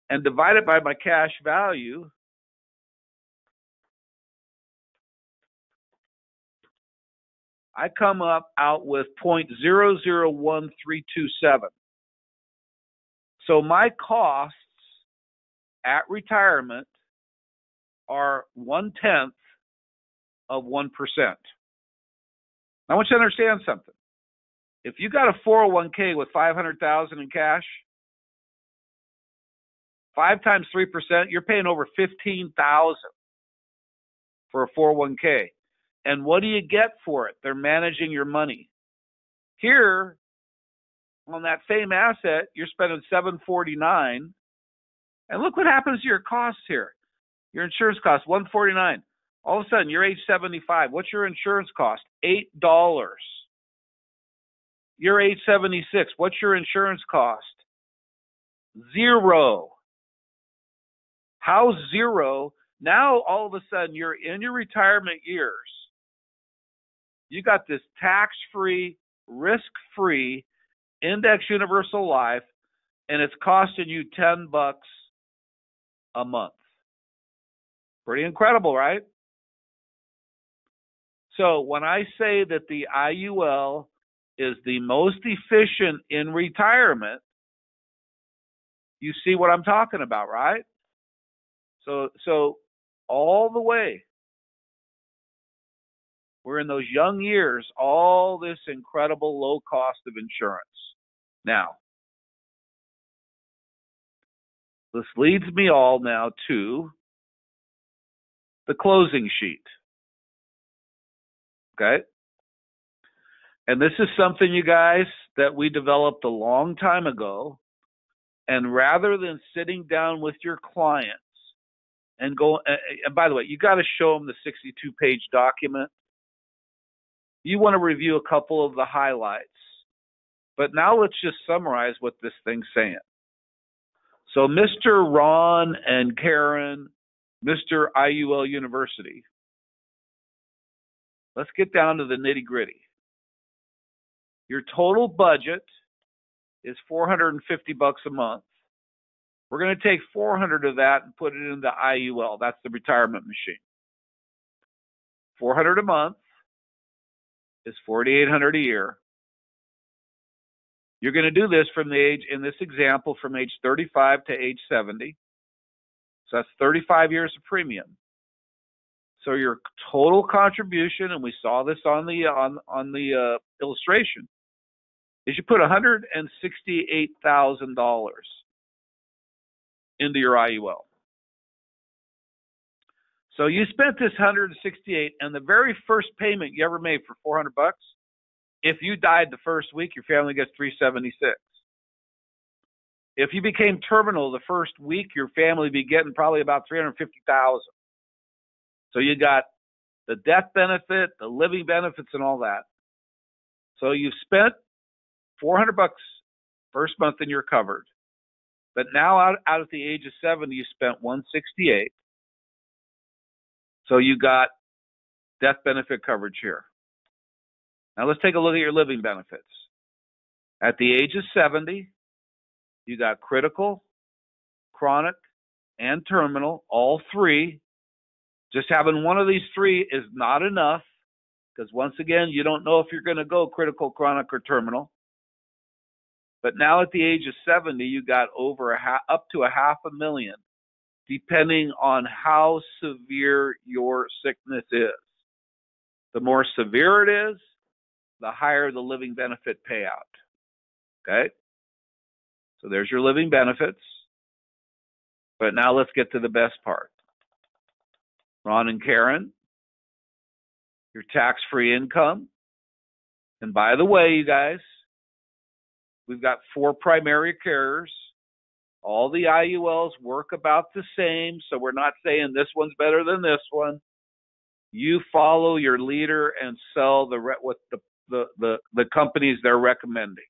S2: and divide it by my cash value, I come up out with 0.001327. So my costs at retirement are 1/10 of 1%. I want you to understand something. If you got a 401k with $500,000 in cash, 5 times 3%, you're paying over $15,000 for a 401k. And what do you get for it? They're managing your money. Here, on that same asset, you're spending $749. And look what happens to your costs here. Your insurance cost, $149. All of a sudden, you're age 75. What's your insurance cost? $8. You're age 76. What's your insurance cost? $0. How $0? Now, all of a sudden, you're in your retirement years. You got this tax-free, risk-free, index universal life, and it's costing you $10 a month. Pretty incredible, right? So when I say that the IUL is the most efficient in retirement, you see what I'm talking about, right? So all the way, we're in those young years, all this incredible low cost of insurance. Now, this leads me all now to the closing sheet. Okay? And this is something, you guys, that we developed a long time ago. And rather than sitting down with your clients and go, and by the way, you got to show them the 62-page document. You want to review a couple of the highlights. But now let's just summarize what this thing's saying. So Mr. Ron and Karen, Mr. IUL University, let's get down to the nitty-gritty. Your total budget is $450 a month. We're going to take 400 of that and put it into IUL. That's the retirement machine. 400 a month is $4,800 a year. You're going to do this from the age, in this example, from age 35 to age 70. So that's 35 years of premium. So your total contribution, and we saw this on the illustration, is you put $168,000 into your IUL. So you spent this 168, and the very first payment you ever made for $400, if you died the first week, your family gets $376. If you became terminal the first week, your family would be getting probably about $350,000. So you got the death benefit, the living benefits, and all that. So you've spent $400 first month and you're covered. But now out at the age of 70, you spent $168. So you got death benefit coverage here. Now let's take a look at your living benefits. At the age of 70, you got critical, chronic, and terminal, all three. Just having one of these three is not enough, because once again, you don't know if you're going to go critical, chronic, or terminal. But now at the age of 70, you got up to $500,000, depending on how severe your sickness is. The more severe it is, the higher the living benefit payout. Okay? So there's your living benefits. But now let's get to the best part. Ron and Karen, your tax-free income. And by the way, you guys, we've got 4 primary carriers. All the IULs work about the same, so we're not saying this one's better than this one. You follow your leader and sell what the companies they're recommending.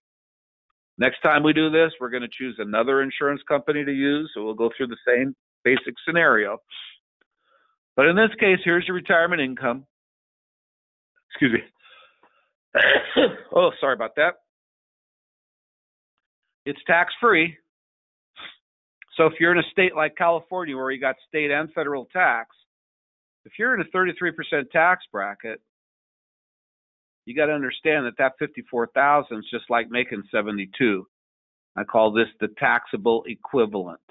S2: Next time we do this, we're going to choose another insurance company to use, so we'll go through the same basic scenario. But in this case, here's your retirement income. Excuse me. Oh, sorry about that. It's tax-free. So if you're in a state like California where you got state and federal tax, if you're in a 33% tax bracket, you got to understand that $54,000 is just like making 72. I call this the taxable equivalent.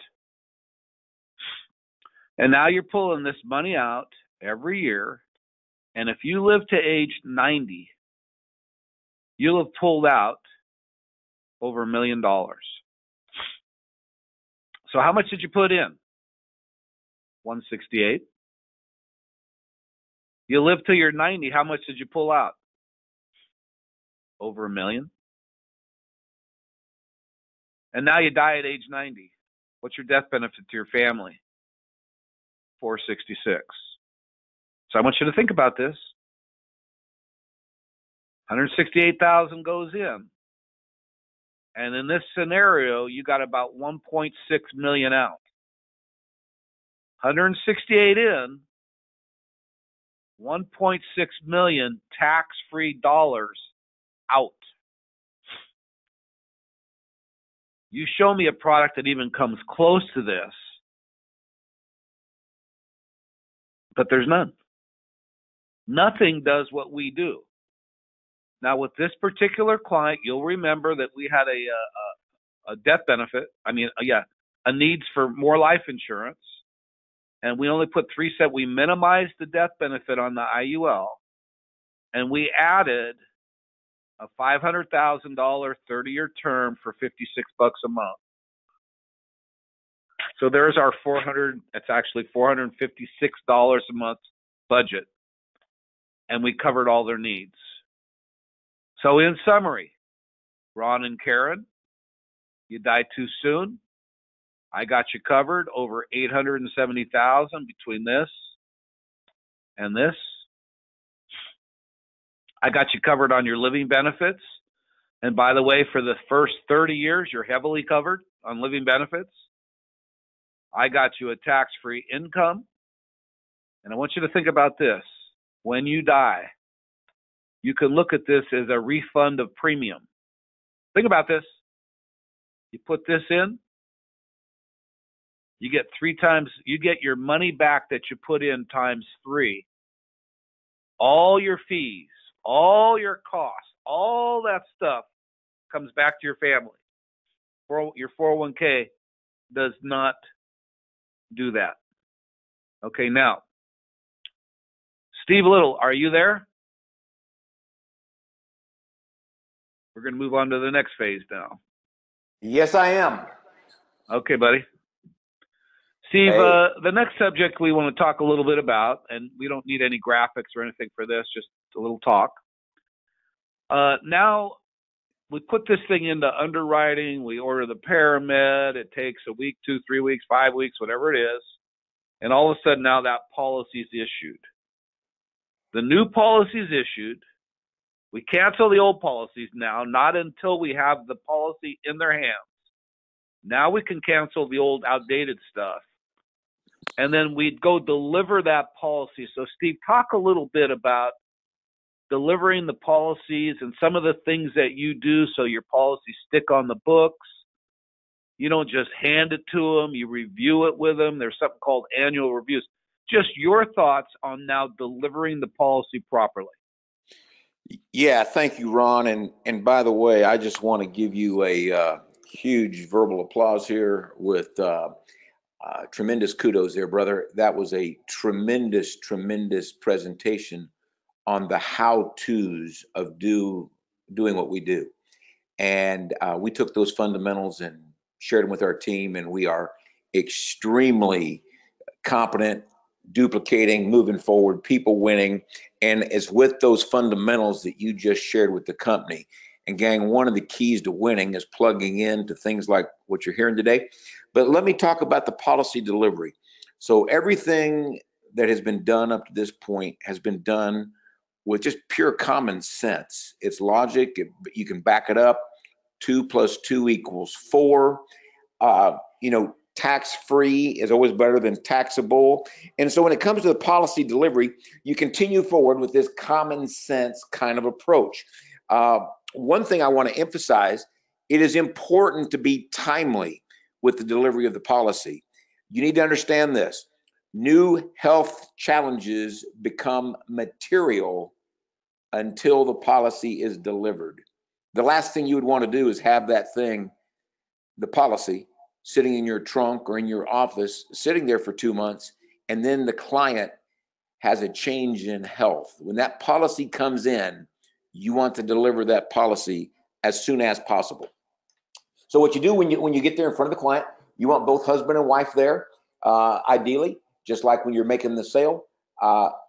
S2: And now you're pulling this money out every year. And if you live to age 90, you'll have pulled out over $1 million. So how much did you put in? 168. You live till you're 90, how much did you pull out? Over $1 million. And now you die at age 90. What's your death benefit to your family? 466. So I want you to think about this. 168,000 goes in. And in this scenario, you got about 1.6 million out. 168 in, 1.6 million tax-free dollars out. You show me a product that even comes close to this, but there's none. Nothing does what we do. Now, with this particular client, you'll remember that we had a death benefit. A needs for more life insurance, and we only put 3 cents. We minimized the death benefit on the IUL, and we added a $500,000 30-year term for $56 a month. So there's our it's actually $456 a month budget, and we covered all their needs. So in summary, Ron and Karen, you died too soon. I got you covered over $870,000 between this and this. I got you covered on your living benefits. And by the way, for the first 30 years, you're heavily covered on living benefits. I got you a tax-free income. And I want you to think about this. When you die, you can look at this as a refund of premium. Think about this. You put this in, you get 3 times, you get your money back that you put in times 3. All your fees, all your costs, all that stuff comes back to your family. Your 401k does not do that. Okay, now, Steve Little, are you there? We're going to move on to the next phase now.
S3: Yes, I am.
S2: Okay, buddy. Steve,
S3: Hey.
S2: The next subject we want to talk a little bit about, and we don't need any graphics or anything for this, just a little talk. Now, we put this thing into underwriting. We order the paramed. It takes a week, 2, 3 weeks, 5 weeks, whatever it is. And all of a sudden now that policy is issued. The new policy is issued. We cancel the old policies now, not until we have the policy in their hands. Now we can cancel the old outdated stuff. And then we'd go deliver that policy. So Steve, talk a little bit about delivering the policies and some of the things that you do so your policies stick on the books. You don't just hand it to them, you review it with them. There's something called annual reviews. Just your thoughts on now delivering the policy properly.
S3: Yeah, thank you, Ron. And by the way, I just want to give you a huge verbal applause here with tremendous kudos there, brother. That was a tremendous, tremendous presentation on the how-tos of doing what we do. And we took those fundamentals and shared them with our team, and we are extremely competent, duplicating, moving forward, people winning. And it's with those fundamentals that you just shared with the company. And gang, one of the keys to winning is plugging into things like what you're hearing today. But let me talk about the policy delivery. So everything that has been done up to this point has been done with just pure common sense. It's logic. You can back it up. 2 + 2 = 4. Tax-free is always better than taxable. And so when it comes to the policy delivery, you continue forward with this common sense kind of approach. One thing I want to emphasize, it is important to be timely with the delivery of the policy. You need to understand this. New health challenges become material until the policy is delivered. The last thing you would want to do is have that thing, the policy, sitting in your trunk or in your office, sitting there for 2 months, and then the client has a change in health. When that policy comes in, you want to deliver that policy as soon as possible. So what you do when you get there in front of the client, you want both husband and wife there, ideally, just like when you're making the sale.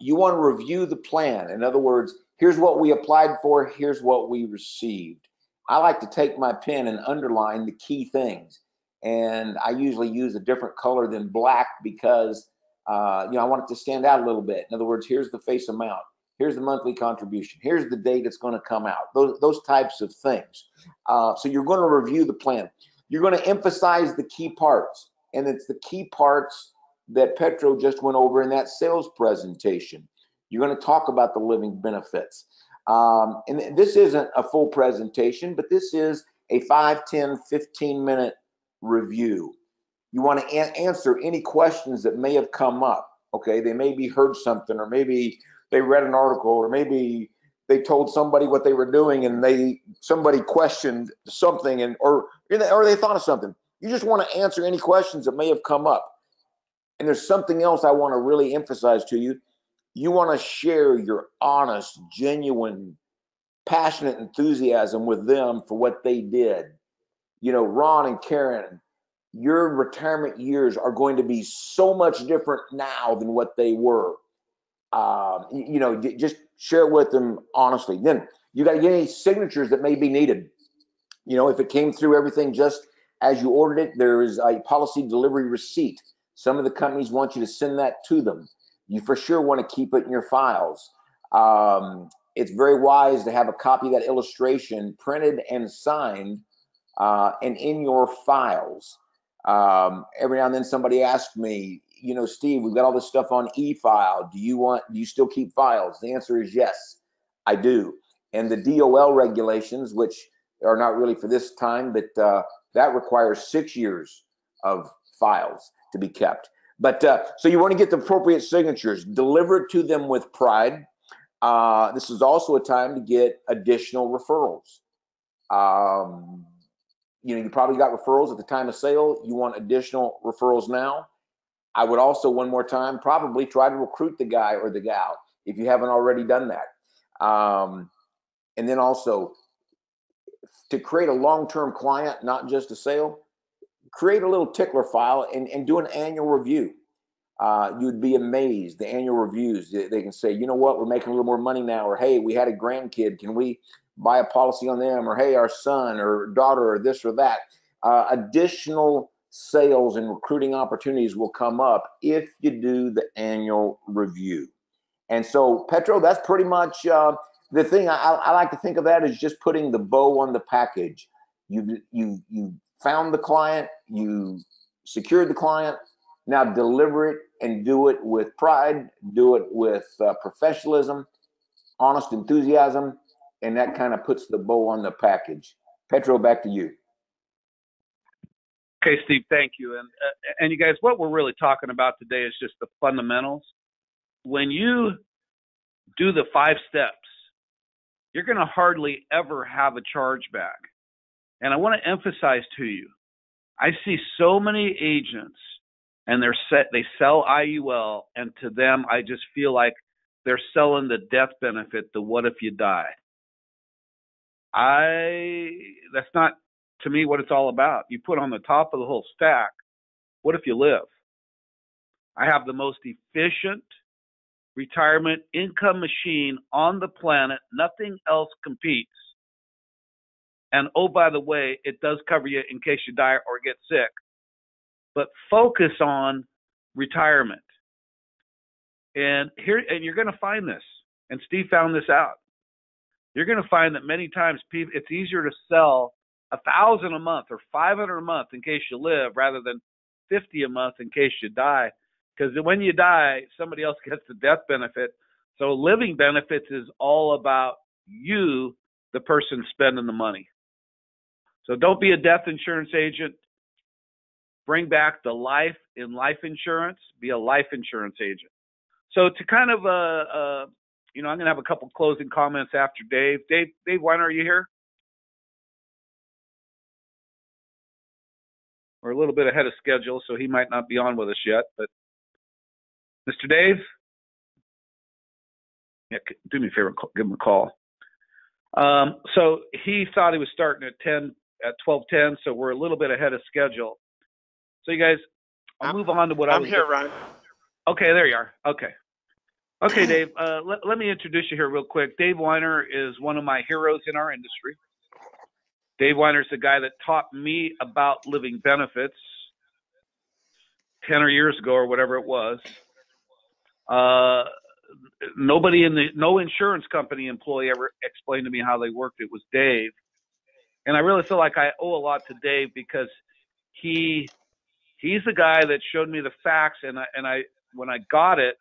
S3: You want to review the plan. In other words, here's what we applied for, here's what we received. I like to take my pen and underline the key things. And I usually use a different color than black because I want it to stand out a little bit. In other words, here's the face amount, here's the monthly contribution, here's the date it's going to come out, those types of things. So you're going to review the plan. You're going to emphasize the key parts, and it's the key parts that Petro just went over in that sales presentation. You're going to talk about the living benefits. And this isn't a full presentation, but this is a 5, 10, 15-minute review. You want to answer any questions that may have come up. Okay, they maybe heard something, or maybe they read an article, or maybe they told somebody what they were doing and somebody questioned something, or they thought of something. You just want to answer any questions that may have come up. And there's something else I want to really emphasize to you. You want to share your honest, genuine, passionate enthusiasm with them for what they did. You know, Ron and Karen, your retirement years are going to be so much different now than what they were. Just share it with them honestly. Then you got to get any signatures that may be needed. You know, if it came through everything just as you ordered it, there is a policy delivery receipt. Some of the companies want you to send that to them. You for sure want to keep it in your files. It's very wise to have a copy of that illustration printed and signed and in your files. Every now and then somebody asks me, you know, Steve, we've got all this stuff on e-file. Do you still keep files? The answer is yes, I do. And the DOL regulations, which are not really for this time, but that requires 6 years of files to be kept. But so you want to get the appropriate signatures, deliver it to them with pride. This is also a time to get additional referrals. You probably got referrals at the time of sale. You want additional referrals now. I would also, one more time, probably try to recruit the guy or the gal if you haven't already done that. And then also, to create a long-term client, not just a sale, create a little tickler file and do an annual review. You'd be amazed, the annual reviews. They can say, you know what, we're making a little more money now, or hey, we had a grandkid, can we buy a policy on them, or hey, our son or daughter, or this or that. Additional sales and recruiting opportunities will come up if you do the annual review. And so, Petro, that's pretty much the thing. I like to think of that as just putting the bow on the package. You found the client, you secured the client. Now deliver it and do it with pride, do it with professionalism, honest enthusiasm, and that kind of puts the bow on the package. Petro, back to you.
S2: Okay, Steve, thank you. And you guys, what we're really talking about today is just the fundamentals. When you do the 5 steps, you're going to hardly ever have a chargeback. And I want to emphasize to you, I see so many agents, and they sell IUL, and to them, I just feel like they're selling the death benefit, the what if you die. That's not, to me, what it's all about. You put on the top of the whole stack, what if you live? I have the most efficient retirement income machine on the planet. Nothing else competes. And oh, by the way, it does cover you in case you die or get sick. But focus on retirement. And you're going to find this. And Steve found this out. You're going to find that many times it's easier to sell $1,000 a month or $500 a month in case you live rather than $50 a month in case you die. Because when you die, somebody else gets the death benefit. So living benefits is all about you, the person spending the money. So don't be a death insurance agent. Bring back the life in life insurance. Be a life insurance agent. So to kind of, I'm going to have a couple closing comments after Dave. Dave Weiner, are you here? We're a little bit ahead of schedule, so he might not be on with us yet. But Mr. Dave, yeah, do me a favor, give him a call. So he thought he was starting at 12:10, so we're a little bit ahead of schedule. So you guys, I'll move on to what
S5: I'm here, Ron.
S2: Okay, there you are. Okay, Dave, let me introduce you here real quick. Dave Weiner is one of my heroes in our industry. Dave Weiner is the guy that taught me about living benefits 10 years ago or whatever it was. No insurance company employee ever explained to me how they worked. It was Dave. And I really feel like I owe a lot to Dave because he's the guy that showed me the facts, and when I got it,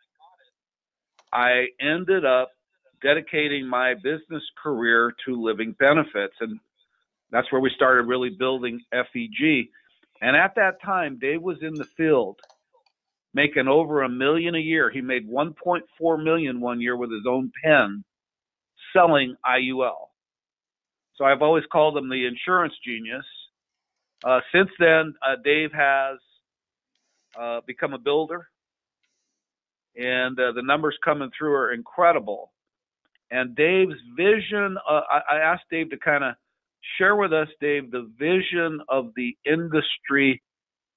S2: I ended up dedicating my business career to living benefits. And That's where we started really building FEG. And at that time, Dave was in the field making over $1 million a year. He made $1.4 million one year with his own pen selling IUL. So I've always called him the insurance genius. Since then, Dave has become a builder, and the numbers coming through are incredible. And Dave's vision, I asked Dave to kind of share with us, Dave, the vision of the industry.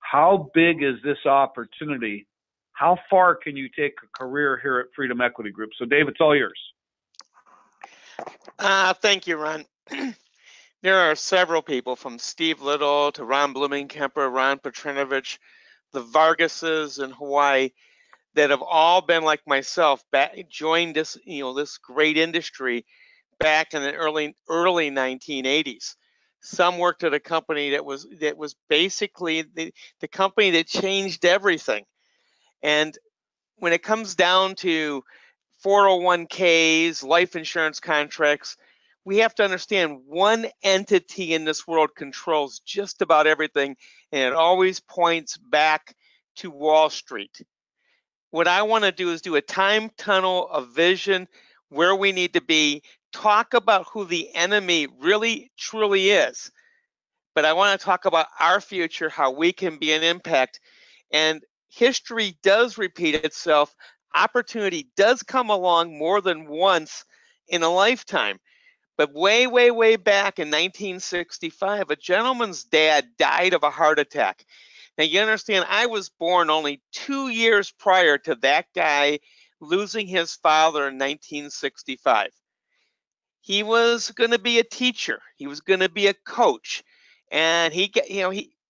S2: How big is this opportunity? How far can you take a career here at Freedom Equity Group? So, Dave, it's all yours.
S5: Thank you, Ron. There are several people, from Steve Little to Ron Blumenkemper, Ron Petrinovich, the Vargases in Hawaii, that have all been like myself, joined this, this great industry back in the early 1980s. Some worked at a company that was basically the company that changed everything. And when it comes down to 401ks, life insurance contracts, we have to understand one entity in this world controls just about everything, and it always points back to Wall Street. What I want to do is do a time tunnel of vision, where we need to be, talk about who the enemy really truly is. But I want to talk about our future, how we can be an impact. And history does repeat itself. Opportunity does come along more than once in a lifetime. But way, way, way back in 1965, a gentleman's dad died of a heart attack. Now, you understand, I was born only 2 years prior to that guy losing his father in 1965. He was going to be a teacher. He was going to be a coach. And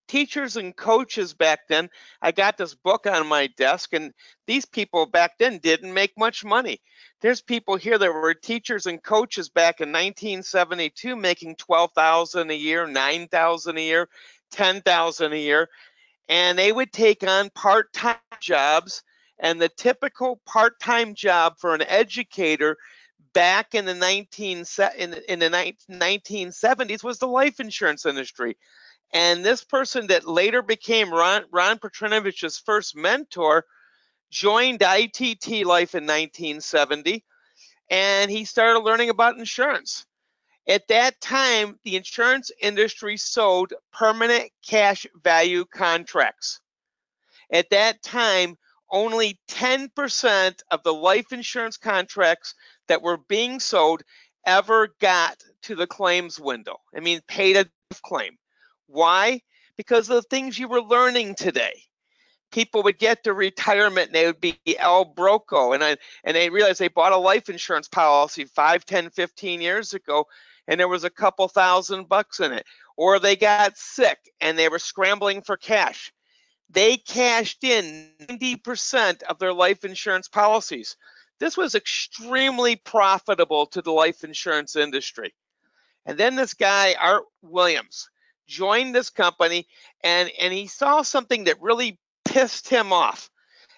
S5: teachers and coaches back then, I got this book on my desk, and these people back then didn't make much money. There's people here that were teachers and coaches back in 1972 making $12,000 a year, $9,000 a year, $10,000 a year. And they would take on part-time jobs, and the typical part-time job for an educator back in the 1970s was the life insurance industry. And this person that later became Ron Petrinovich's first mentor joined ITT Life in 1970, and he started learning about insurance. At that time, the insurance industry sold permanent cash value contracts. At that time, only 10% of the life insurance contracts that were being sold ever got to the claims window. I mean, paid a claim. Why? Because of the things you were learning today. People would get to retirement and they would be El Broco, and they realized they bought a life insurance policy 5, 10, 15 years ago, and there was a couple $1,000 in it. Or they got sick and they were scrambling for cash. They cashed in 90% of their life insurance policies. This was extremely profitable to the life insurance industry. And then this guy, Art Williams, joined this company, and he saw something that really pissed him off.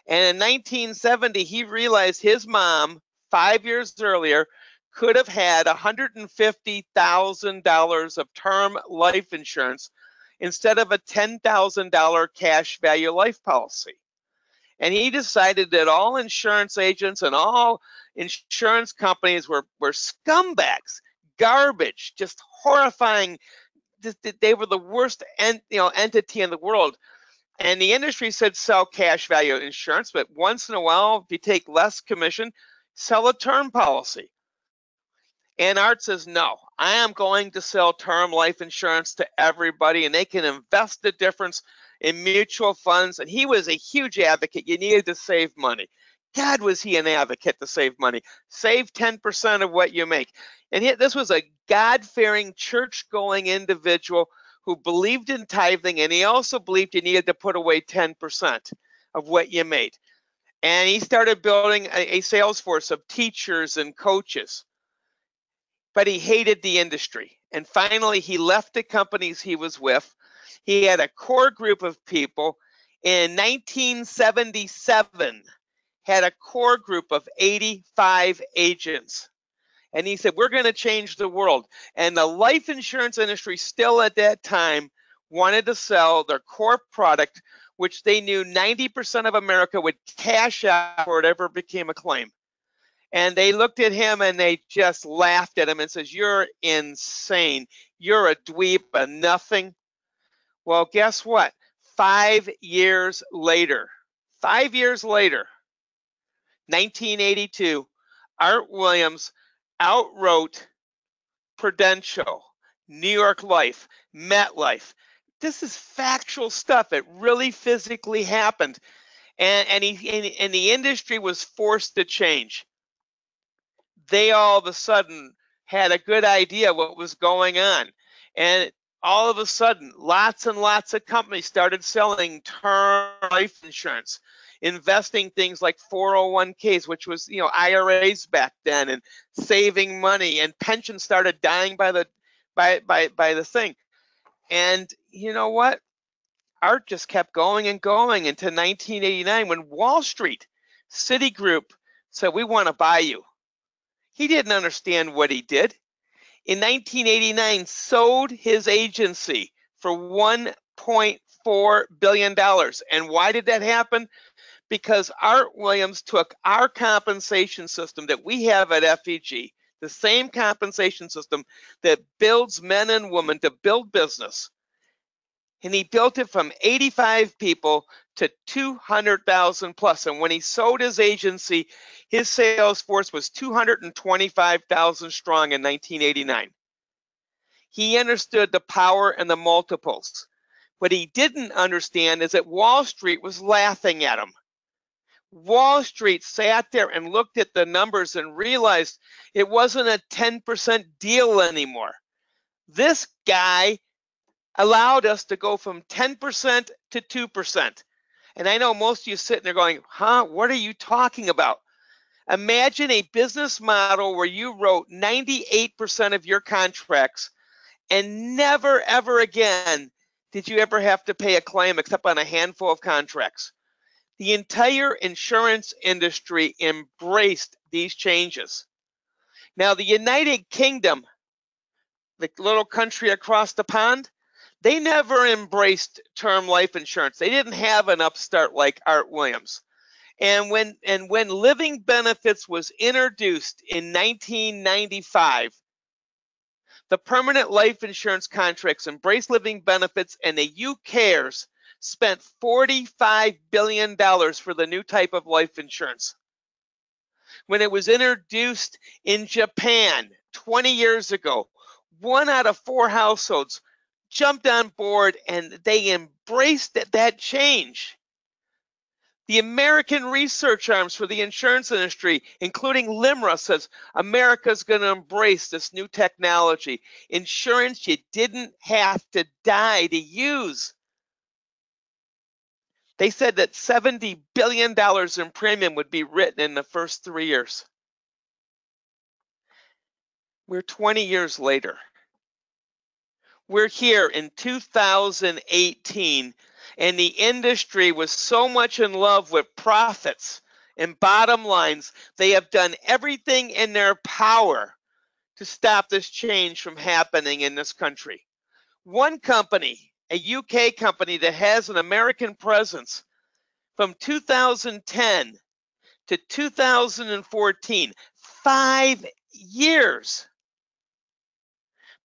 S5: And in 1970, he realized his mom, 5 years earlier, could have had $150,000 of term life insurance instead of a $10,000 cash value life policy. And he decided that all insurance agents and all insurance companies were scumbags, garbage, just horrifying. They were the worst entity in the world. And the industry said sell cash value insurance, but once in a while, if you take less commission, sell a term policy. And Art says, no, I am going to sell term life insurance to everybody, and they can invest the difference in mutual funds. And he was a huge advocate. You needed to save money. God, was he an advocate to save money. Save 10% of what you make. And this was a God-fearing, church-going individual who believed in tithing, and he also believed you needed to put away 10% of what you made. And he started building a sales force of teachers and coaches. But he hated the industry. And finally, he left the companies he was with. He had a core group of people. In 1977, had a core group of 85 agents. And he said, we're going to change the world. And the life insurance industry still at that time wanted to sell their core product, which they knew 90% of America would cash out before it ever became a claim. And they looked at him and they just laughed at him and says, you're insane. You're a dweeb, a nothing. Well, guess what? 5 years later, 1982, Art Williams outwrote Prudential, New York Life, MetLife. This is factual stuff. It really physically happened. And the industry was forced to change. They all of a sudden had a good idea what was going on. And all of a sudden, lots and lots of companies started selling term life insurance, investing things like 401ks, which was, IRAs back then, and saving money, and pensions started dying by the thing. And you know what? Art just kept going and going into 1989 when Wall Street, Citigroup said, we want to buy you. He didn't understand what he did. In 1989, sold his agency for $1.4 billion. And why did that happen? Because Art Williams took our compensation system that we have at FEG, the same compensation system that builds men and women to build business, and he built it from 85 people to 200,000 plus. And when he sold his agency, his sales force was 225,000 strong in 1989. He understood the power and the multiples. What he didn't understand is that Wall Street was laughing at him. Wall Street sat there and looked at the numbers and realized it wasn't a 10% deal anymore. This guy allowed us to go from 10% to 2%. And I know most of you sitting there going, what are you talking about? Imagine a business model where you wrote 98% of your contracts and never, ever again did you ever have to pay a claim except on a handful of contracts. The entire insurance industry embraced these changes. Now, the United Kingdom, the little country across the pond, they never embraced term life insurance. They didn't have an upstart like Art Williams. And when living benefits was introduced in 1995, the permanent life insurance contracts embraced living benefits, and the UKers spent $45 billion for the new type of life insurance. When it was introduced in Japan 20 years ago, 1 out of 4 households jumped on board and they embraced that change. The American research arms for the insurance industry, including LIMRA, says America's going to embrace this new technology. Insurance you didn't have to die to use. They said that $70 billion in premium would be written in the first 3 years. We're 20 years later. We're here in 2018, and the industry was so much in love with profits and bottom lines, they have done everything in their power to stop this change from happening in this country. One company, a UK company that has an American presence, from 2010 to 2014, 5 years,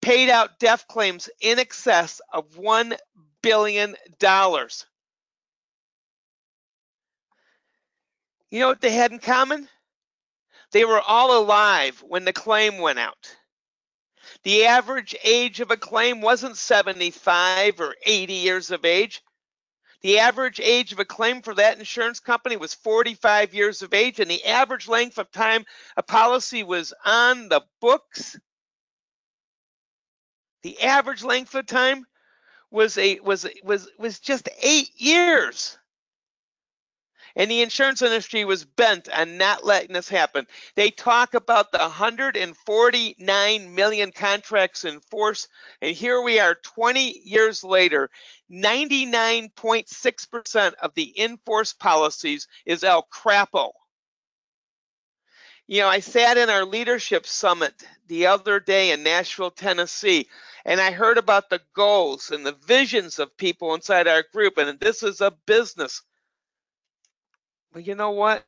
S5: paid out death claims in excess of $1 billion. You know what they had in common? They were all alive when the claim went out. The average age of a claim wasn't 75 or 80 years of age. The average age of a claim for that insurance company was 45 years of age, and the average length of time a policy was on the books, the average length of time was just 8 years. And the insurance industry was bent on not letting this happen. They talk about the 149 million contracts in force, and here we are 20 years later, 99.6% of the in-force policies is El Crapo. You know, I sat in our leadership summit the other day in Nashville, Tennessee, and I heard about the goals and the visions of people inside our group, and this is a business. But you know what?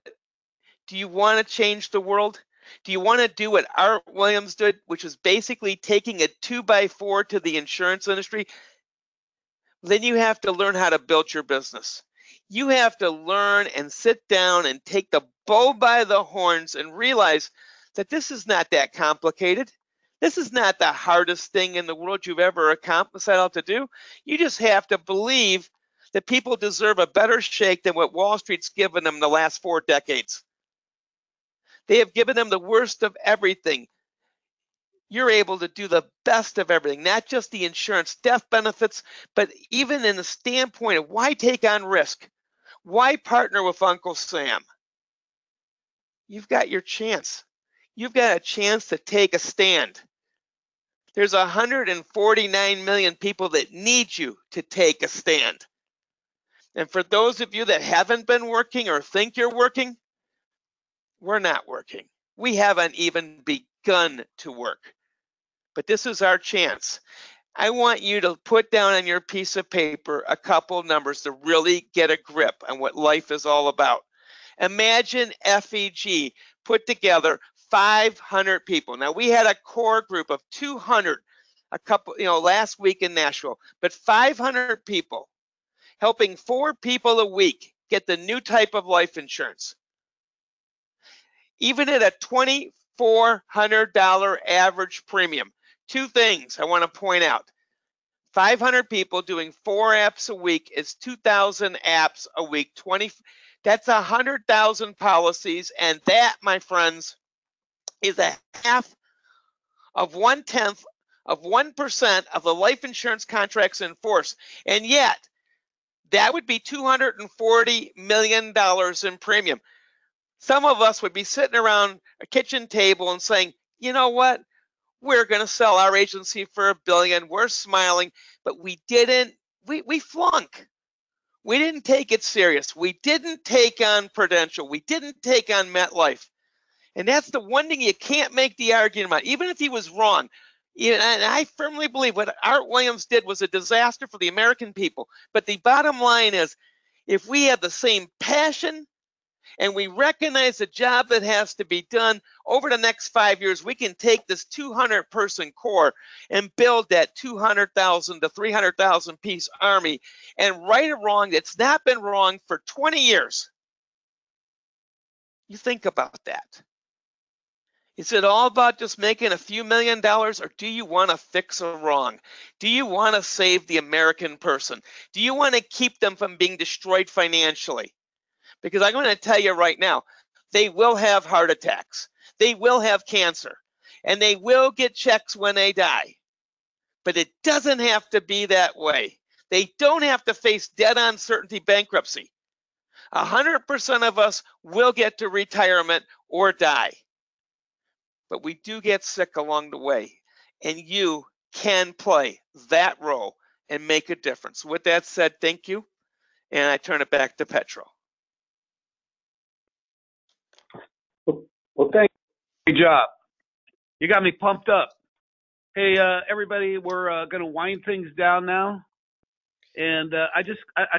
S5: Do you want to change the world? Do you want to do what Art Williams did, which is basically taking a 2x4 to the insurance industry? Then you have to learn how to build your business. You have to learn and sit down and take the bull by the horns and realize that this is not that complicated. This is not the hardest thing in the world you've ever set out to do. You just have to believe that people deserve a better shake than what Wall Street's given them the last 4 decades. They have given them the worst of everything. You're able to do the best of everything, not just the insurance death benefits, but even in the standpoint of why take on risk? Why partner with Uncle Sam? You've got your chance. You've got a chance to take a stand. There's 149 million people that need you to take a stand. And for those of you that haven't been working or think you're working, we're not working. We haven't even begun to work. But this is our chance. I want you to put down on your piece of paper a couple numbers to really get a grip on what life is all about. Imagine FEG put together 500 people. Now, we had a core group of 200 last week in Nashville, but 500 people helping 4 people a week get the new type of life insurance. Even at a $2,400 average premium. 2 things I want to point out. 500 people doing 4 apps a week is 2,000 apps a week. That's 100,000 policies, and that, my friends, is a half of 1/10 of 1% of the life insurance contracts in force. And yet, that would be $240 million in premium. Some of us would be sitting around a kitchen table and saying, you know what? We're going to sell our agency for $1 billion. We're smiling, but we didn't. We flunk. We didn't take it serious. We didn't take on Prudential. We didn't take on MetLife. And that's the one thing you can't make the argument about, even if he was wrong. And I firmly believe what Art Williams did was a disaster for the American people. But the bottom line is, if we have the same passion and we recognize the job that has to be done over the next 5 years, we can take this 200-person core and build that 200,000 to 300,000 piece army and right a wrong that's not been wrong for 20 years. You think about that. Is it all about just making a few $1 million, or do you want to fix a wrong? Do you want to save the American person? Do you want to keep them from being destroyed financially? Because I'm going to tell you right now, they will have heart attacks. They will have cancer. And they will get checks when they die. But it doesn't have to be that way. They don't have to face dead-on certainty bankruptcy. 100% of us will get to retirement or die. But we do get sick along the way. And you can play that role and make a difference. With that said, thank you. And I turn it back to Petro.
S2: Well, thank you. Good job. You got me pumped up. Hey, everybody, we're going to wind things down now. And I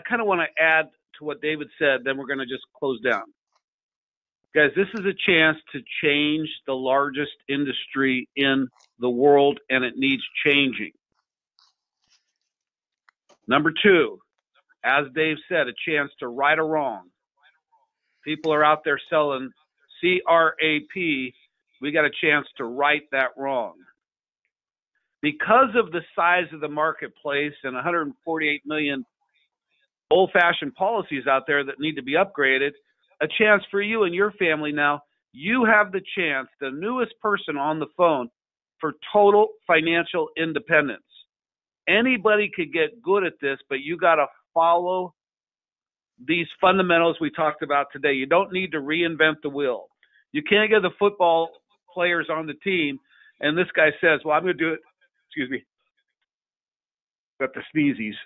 S2: kind of want to add to what David said, then we're going to just close down. Guys, this is a chance to change the largest industry in the world, and it needs changing. Number 2, as Dave said, a chance to right a wrong. People are out there selling CRAP. We got a chance to right that wrong. Because of the size of the marketplace and 148 million old-fashioned policies out there that need to be upgraded, a chance for you and your family now. You have the chance, the newest person on the phone, for total financial independence. Anybody could get good at this, but you got to follow these fundamentals we talked about today. You don't need to reinvent the wheel. You can't get the football players on the team, and this guy says, well, I'm going to do it. Excuse me. Got the sneezies.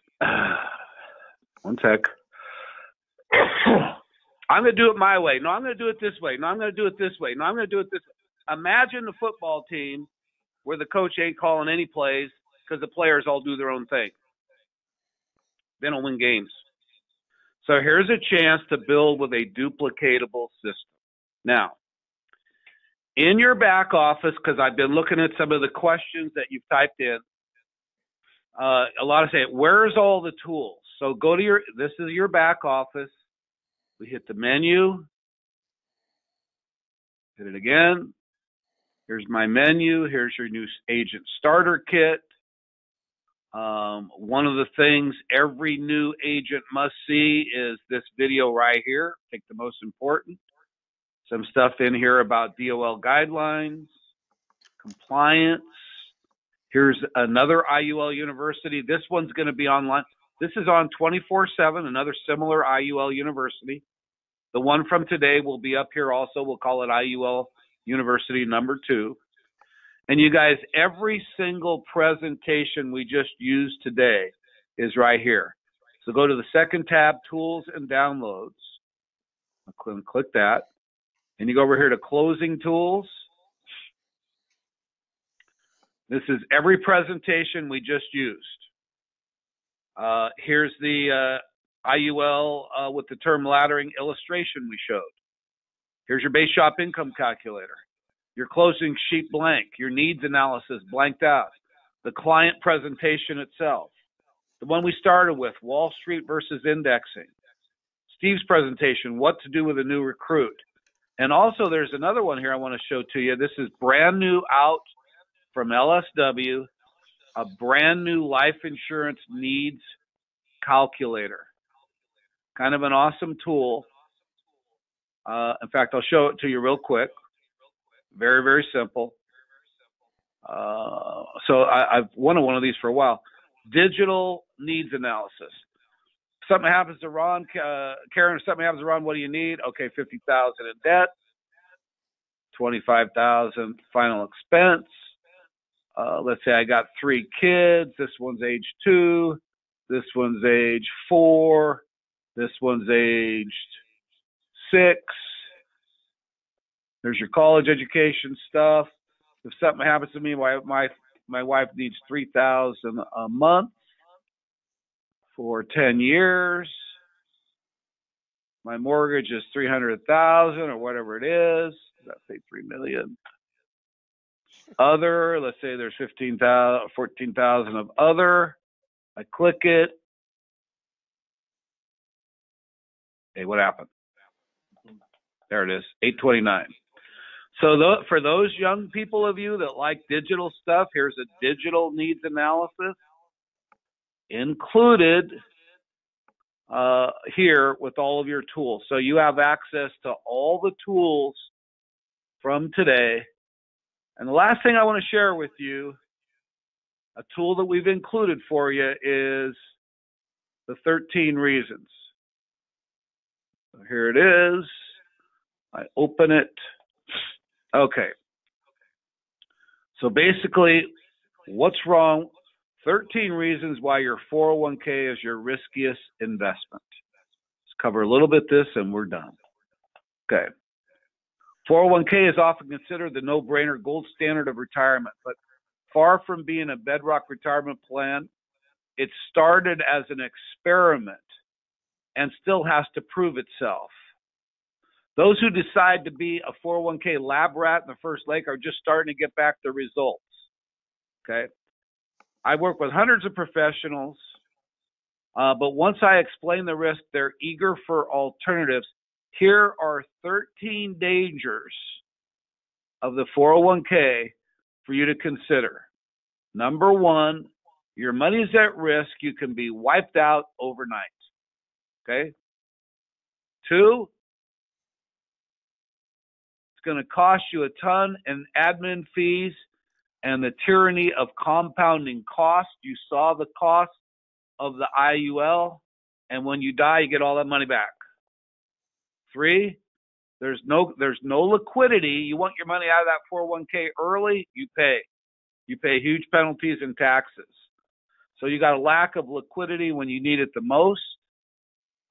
S2: One sec. I'm going to do it my way. No, I'm going to do it this way. No, I'm going to do it this way. No, I'm going to do it this way. Imagine the football team where the coach ain't calling any plays because the players all do their own thing. They don't win games. So here's a chance to build with a duplicatable system. Now, in your back office, because I've been looking at some of the questions that you've typed in, a lot of say, where's all the tools? So go to this is your back office. We hit the menu. Hit it again. Here's my menu. Here's your new agent starter kit. One of the things every new agent must see is this video right here. Take the most important. Some stuff in here about DOL guidelines, compliance. Here's another IUL University. This one's going to be online. This is on 24/7, another similar IUL University. The one from today will be up here also. We'll call it IUL University number 2. And you guys, every single presentation we just used today is right here. So go to the second tab, Tools and Downloads. I'll click that. And you go over here to Closing Tools. This is every presentation we just used. Here's the IUL with the term laddering illustration we showed. Here's your base shop income calculator. Your closing sheet blank. Your needs analysis blanked out. The client presentation itself. The one we started with, Wall Street versus indexing. Steve's presentation, what to do with a new recruit. And also there's another one here I want to show to you. This is brand new out from LSW, a brand new life insurance needs calculator. Kind of an awesome tool. In fact, I'll show it to you real quick. Very, very simple. So I've wanted one of these for a while. Digital needs analysis. Something happens to Ron, Karen, if something happens to Ron, what do you need? Okay, $50,000 in debt, $25,000 final expense. Let's say I got 3 kids. This one's age 2. This one's age 4. This one's aged 6. There's your college education stuff. If something happens to me, my wife needs $3,000 a month for 10 years. My mortgage is $300,000 or whatever it is. Let's say $3 million. Other, let's say there's $14,000 of other. I click it. Hey, what happened? There it is, 829. So for those young people of you that like digital stuff, here's a digital needs analysis included here with all of your tools. So you have access to all the tools from today. And the last thing I want to share with you, a tool that we've included for you is the 13 reasons. So here it is. I open it. Okay. So basically, what's wrong? 13 reasons why your 401k is your riskiest investment. Let's cover a little bit this and we're done. Okay. 401k is often considered the no-brainer gold standard of retirement, but far from being a bedrock retirement plan, it started as an experiment and still has to prove itself. Those who decide to be a 401k lab rat in the first lake are just starting to get back the results. Okay. I work with hundreds of professionals, but once I explain the risk, they're eager for alternatives. Here are 13 dangers of the 401k for you to consider. Number 1, your money's at risk. You can be wiped out overnight. Okay. 2, it's going to cost you a ton in admin fees and the tyranny of compounding cost. You saw the cost of the IUL, and when you die, you get all that money back. 3, there's no liquidity. You want your money out of that 401k early, you pay. You pay huge penalties and taxes. So you got a lack of liquidity when you need it the most,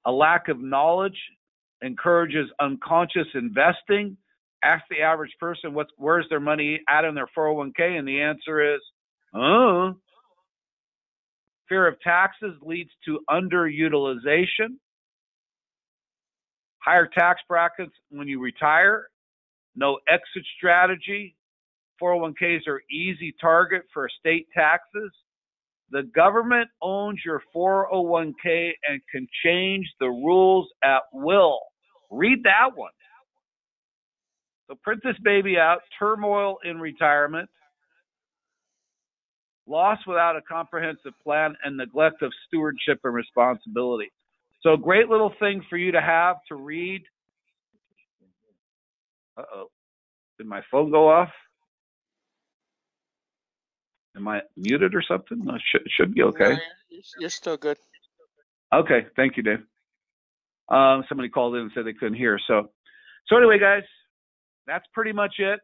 S2: a lack of knowledge encourages unconscious investing. Ask the average person where's their money at in their 401k, and the answer is, Fear of taxes leads to underutilization. Higher tax brackets when you retire. No exit strategy. 401ks are easy target for estate taxes. The government owns your 401k and can change the rules at will. Read that one. So print this baby out. Turmoil in retirement. Loss without a comprehensive plan, and neglect of stewardship and responsibility. So great little thing for you to have to read. Uh-oh. Did my phone go off? Am I muted or something? No, it should be okay.
S5: No, you're still good.
S2: Okay. Thank you, Dave. Somebody called in and said they couldn't hear. So anyway, guys, that's pretty much it.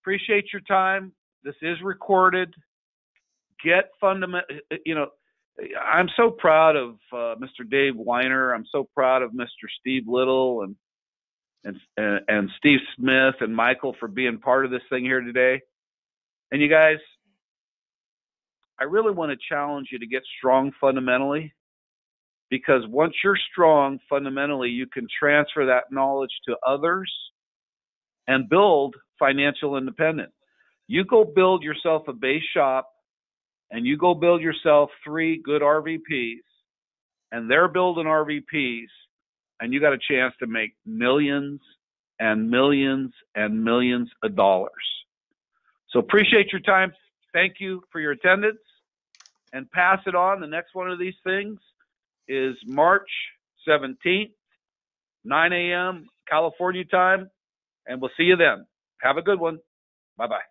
S2: Appreciate your time. This is recorded. Get fundamental. I'm so proud of Mr. Dave Weiner. I'm so proud of Mr. Steve Little and Steve Smith and Michael for being part of this thing here today. And you guys, I really want to challenge you to get strong fundamentally, because once you're strong fundamentally, you can transfer that knowledge to others and build financial independence. You go build yourself a base shop, and you go build yourself 3 good RVPs, and they're building RVPs, and you got a chance to make millions and millions and millions of dollars. So appreciate your time. Thank you for your attendance, and pass it on. The next one of these things is March 17th, 9 a.m. California time, and we'll see you then. Have a good one. Bye-bye.